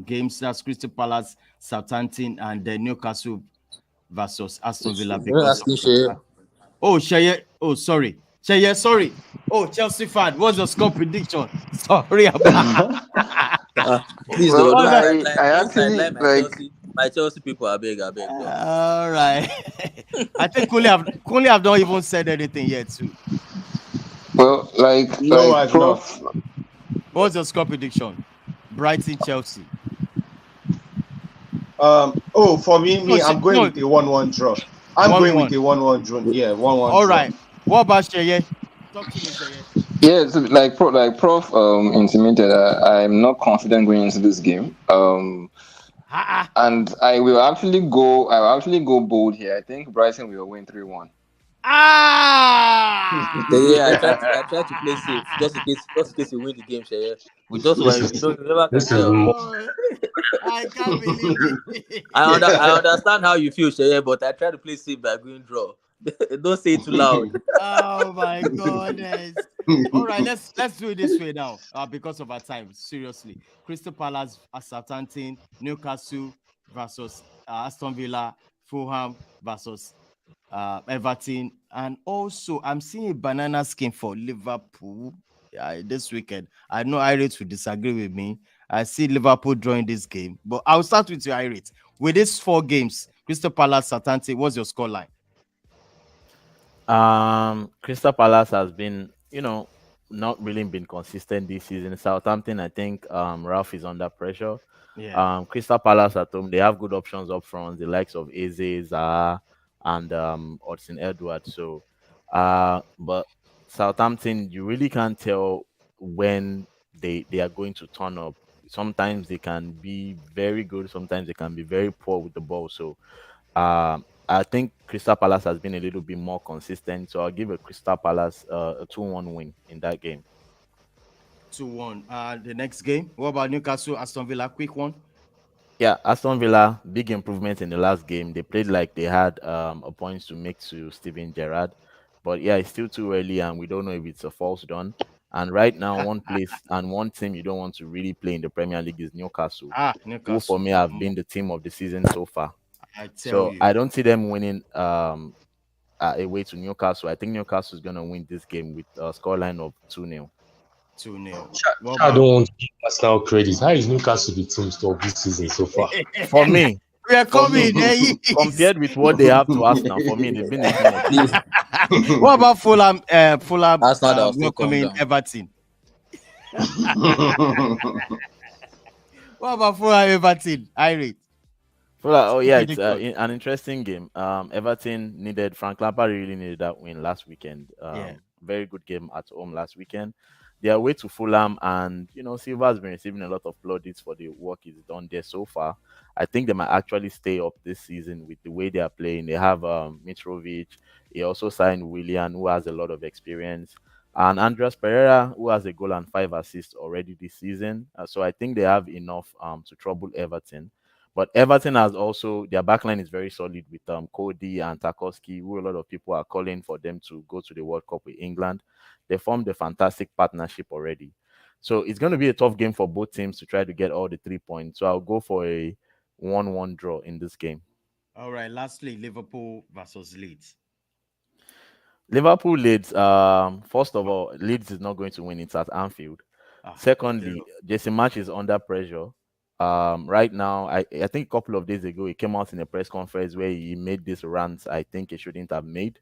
games. That's Crystal Palace, Southampton, and then Newcastle versus Aston Villa. Sheye. Oh, sorry. Sheye, sorry. Oh, Chelsea fan. What's your score prediction? Sorry about Please don't. I actually like my Chelsea people are big. All right. I think Kunle have not even said anything yet too. Well, Prof. What's your score prediction? Brighton, Chelsea. For me, I'm going with a 1-1 draw. I'm going with a 1-1 draw. Yeah, 1-1. All right. What about Sheye? Talk to me, Sheye. Yeah, so Prof intimated, I'm not confident going into this game. And I will actually go bold here. I think Brighton will win 3-1. Yeah, I tried to play safe just in case you win the game, Sheye. We just never can tell. I can't believe it. I understand how you feel, Sheye, but I try to play safe by going draw. Don't say it too loud. Oh my goodness. All right, let's do it this way now. Because of our time, seriously. Crystal Palace, Southampton, Newcastle versus Aston Villa, Fulham versus Everton, and also I'm seeing a banana skin for Liverpool this weekend. I know Irate will disagree with me. I see Liverpool drawing this game, but I'll start with you, Irate. With these 4 games, Crystal Palace, Southampton, what's your scoreline? Crystal Palace has been, not really been consistent this season. Southampton, I think Ralph is under pressure. Yeah. Crystal Palace at home, they have good options up front, the likes of Eze, Zaha, and Hudson Edwards. So, but Southampton, you really can't tell when they are going to turn up. Sometimes they can be very good, sometimes they can be very poor with the ball. So, I think Crystal Palace has been a little bit more consistent. So I'll give a Crystal Palace a 2-1 win in that game. 2-1. The next game, what about Newcastle, Aston Villa? Quick one. Yeah, Aston Villa, big improvement in the last game. They played like they had a point to make to Steven Gerrard. But yeah, it's still too early and we don't know if it's a false dawn. And right now, one place and one team you don't want to really play in the Premier League is Newcastle. Newcastle. Who for me have been the team of the season so far. You. I don't see them winning away to Newcastle. I think Newcastle is going to win this game with a scoreline of 2-0. 2-0. I don't want to give Arsenal credit. How is Newcastle the team of this season so far? For me, we are coming. Compared with what they have to Arsenal, for me, they've been a team of this. What about Fulham? Arsenal welcoming Everton. What about Fulham, Everton? Irate. Well, oh yeah, Pretty it's good. an interesting game. Everton needed Frank Lampard really needed that win last weekend. Yeah. Very good game at home last weekend. They are away to Fulham, and Silva has been receiving a lot of plaudits for the work he's done there so far. I think they might actually stay up this season with the way they are playing. They have Mitrovic. He also signed Willian, who has a lot of experience, and Andreas Pereira, who has a goal and 5 assists already this season. So I think they have enough to trouble Everton. But Everton has also their backline is very solid with Cody and Tarkowski, who a lot of people are calling for them to go to the World Cup with England. They formed a fantastic partnership already. So it's going to be a tough game for both teams to try to get all the 3 points. So I'll go for a 1-1 draw in this game. All right. Lastly, Liverpool versus Leeds. Liverpool Leeds. First of all, Leeds is not going to win it at Anfield. Secondly, Jesse March is under pressure. Right now, I think a couple of days ago, he came out in a press conference where he made this rant I think he shouldn't have made.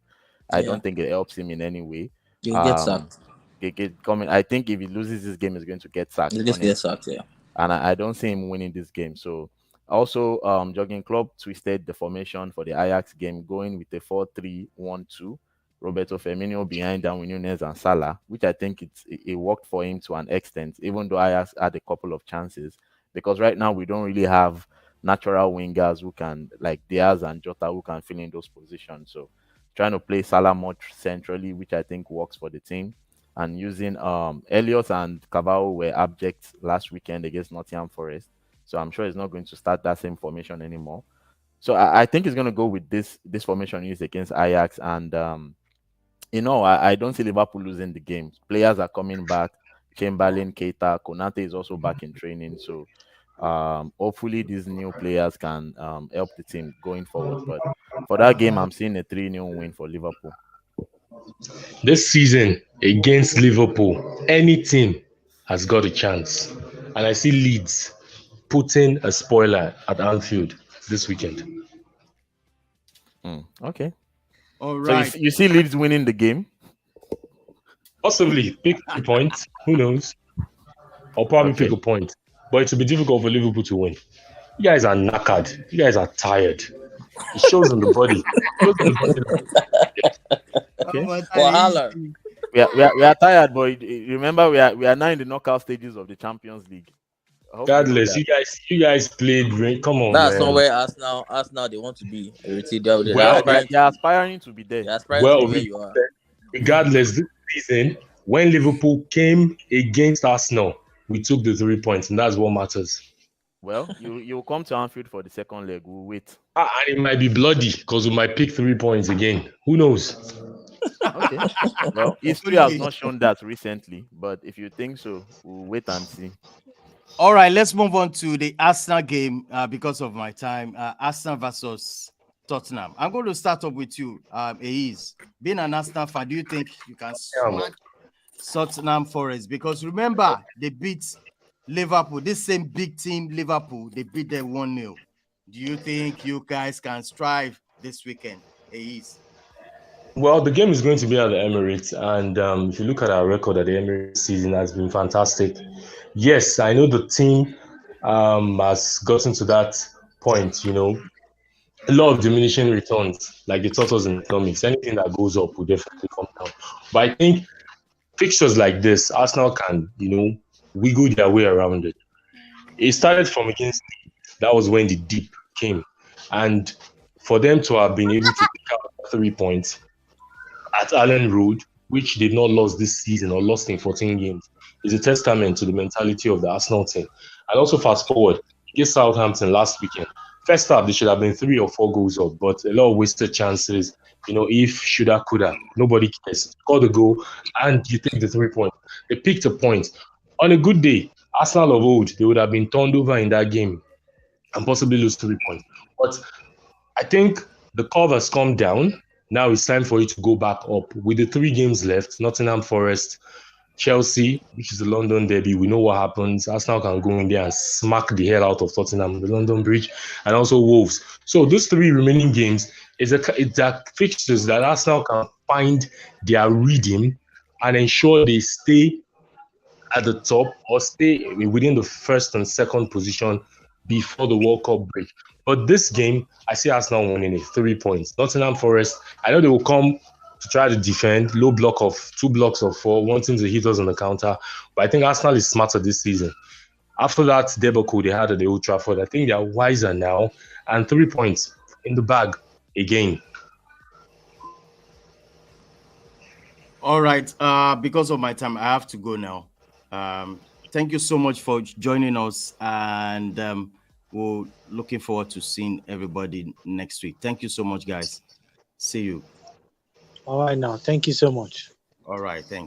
I don't think it helps him in any way. He'll get sacked. I think if he loses this game, he's going to get sacked. He'll just get sacked, yeah. And I don't see him winning this game. So also, Jogging Club twisted the formation for the Ajax game, going with a 4-3-1-2. Roberto Firmino behind Darwin Núñez and Salah, which I think it worked for him to an extent, even though Ajax had a couple of chances. Because right now we don't really have natural wingers who can, like Diaz and Jota, who can fill in those positions. So trying to play Salah more centrally, which I think works for the team. And using Elliott and Carvalho were abject last weekend against Nottingham Forest. So I'm sure he's not going to start that same formation anymore. So I think he's going to go with this formation used against Ajax. And I don't see Liverpool losing the game. Players are coming back. Chamberlain, Keita, Konate is also back in training. So hopefully these new players can help the team going forward. But for that game, I'm seeing a 3-0 win for Liverpool. This season against Liverpool, any team has got a chance. And I see Leeds putting a spoiler at Anfield this weekend. Okay. All right. So you see Leeds winning the game? Possibly pick 3 points. Who knows? Or probably pick a point. But it will be difficult for Liverpool to win. You guys are knackered. You guys are tired. It shows on the body. We are tired, but remember we are now in the knockout stages of the Champions League. Regardless, you guys played. Come on, that's man. not where Arsenal they want to be. They're aspiring to be there. Regardless, this season when Liverpool came against Arsenal, we took the 3 points, and that's what matters. Well, you'll come to Anfield for the second leg. We'll wait. And it might be bloody because we might pick 3 points again. Who knows? Okay. Well, history has not shown that recently, but if you think so, we'll wait and see. All right, let's move on to the Arsenal game because of my time. Arsenal versus Tottenham. I'm going to start off with you, Aiz. Being an Arsenal fan, do you think you can smack Tottenham Forest? Because remember, they beat Liverpool, this same big team, Liverpool, they beat them 1-0. Do you think you guys can strive this weekend, Aiz? Well, the game is going to be at the Emirates, and if you look at our record at the Emirates season, has been fantastic. Yes, I know the team has gotten to that point, a lot of diminishing returns, like the turtles in economics. Anything that goes up will definitely come down. But I think fixtures like this, Arsenal can, wiggle their way around it. It started from against Leeds. That was when the dip came. And for them to have been able to pick out 3 points at Allen Road, which they've not lost this season or lost in 14 games, is a testament to the mentality of the Arsenal team. And also fast forward, against Southampton last weekend. First half, they should have been 3 or 4 goals up, but a lot of wasted chances. If, shoulda, coulda, nobody cares. Score the goal, and you take the 3 points. They picked a point. On a good day, Arsenal of old, they would have been turned over in that game and possibly lose 3 points. But I think the curve has come down. Now it's time for it to go back up. With the 3 games left, Nottingham Forest, Chelsea, which is the London derby, we know what happens. Arsenal can go in there and smack the hell out of Tottenham, the London Bridge, and also Wolves. So those 3 remaining games it's fixtures that Arsenal can find their rhythm and ensure they stay at the top or stay within the first and second position before the World Cup break. But this game, I see Arsenal winning it 3 points. Nottingham Forest, I know they will come to try to defend, low block of 2 blocks of 4, wanting to hit us on the counter. But I think Arsenal is smarter this season. After that debacle they had at the Old Trafford, I think they are wiser now, and 3 points in the bag again. All right. Because of my time, I have to go now. Thank you so much for joining us, and we're looking forward to seeing everybody next week. Thank you so much, guys. See you. All right, now. Thank you so much. All right. Thanks.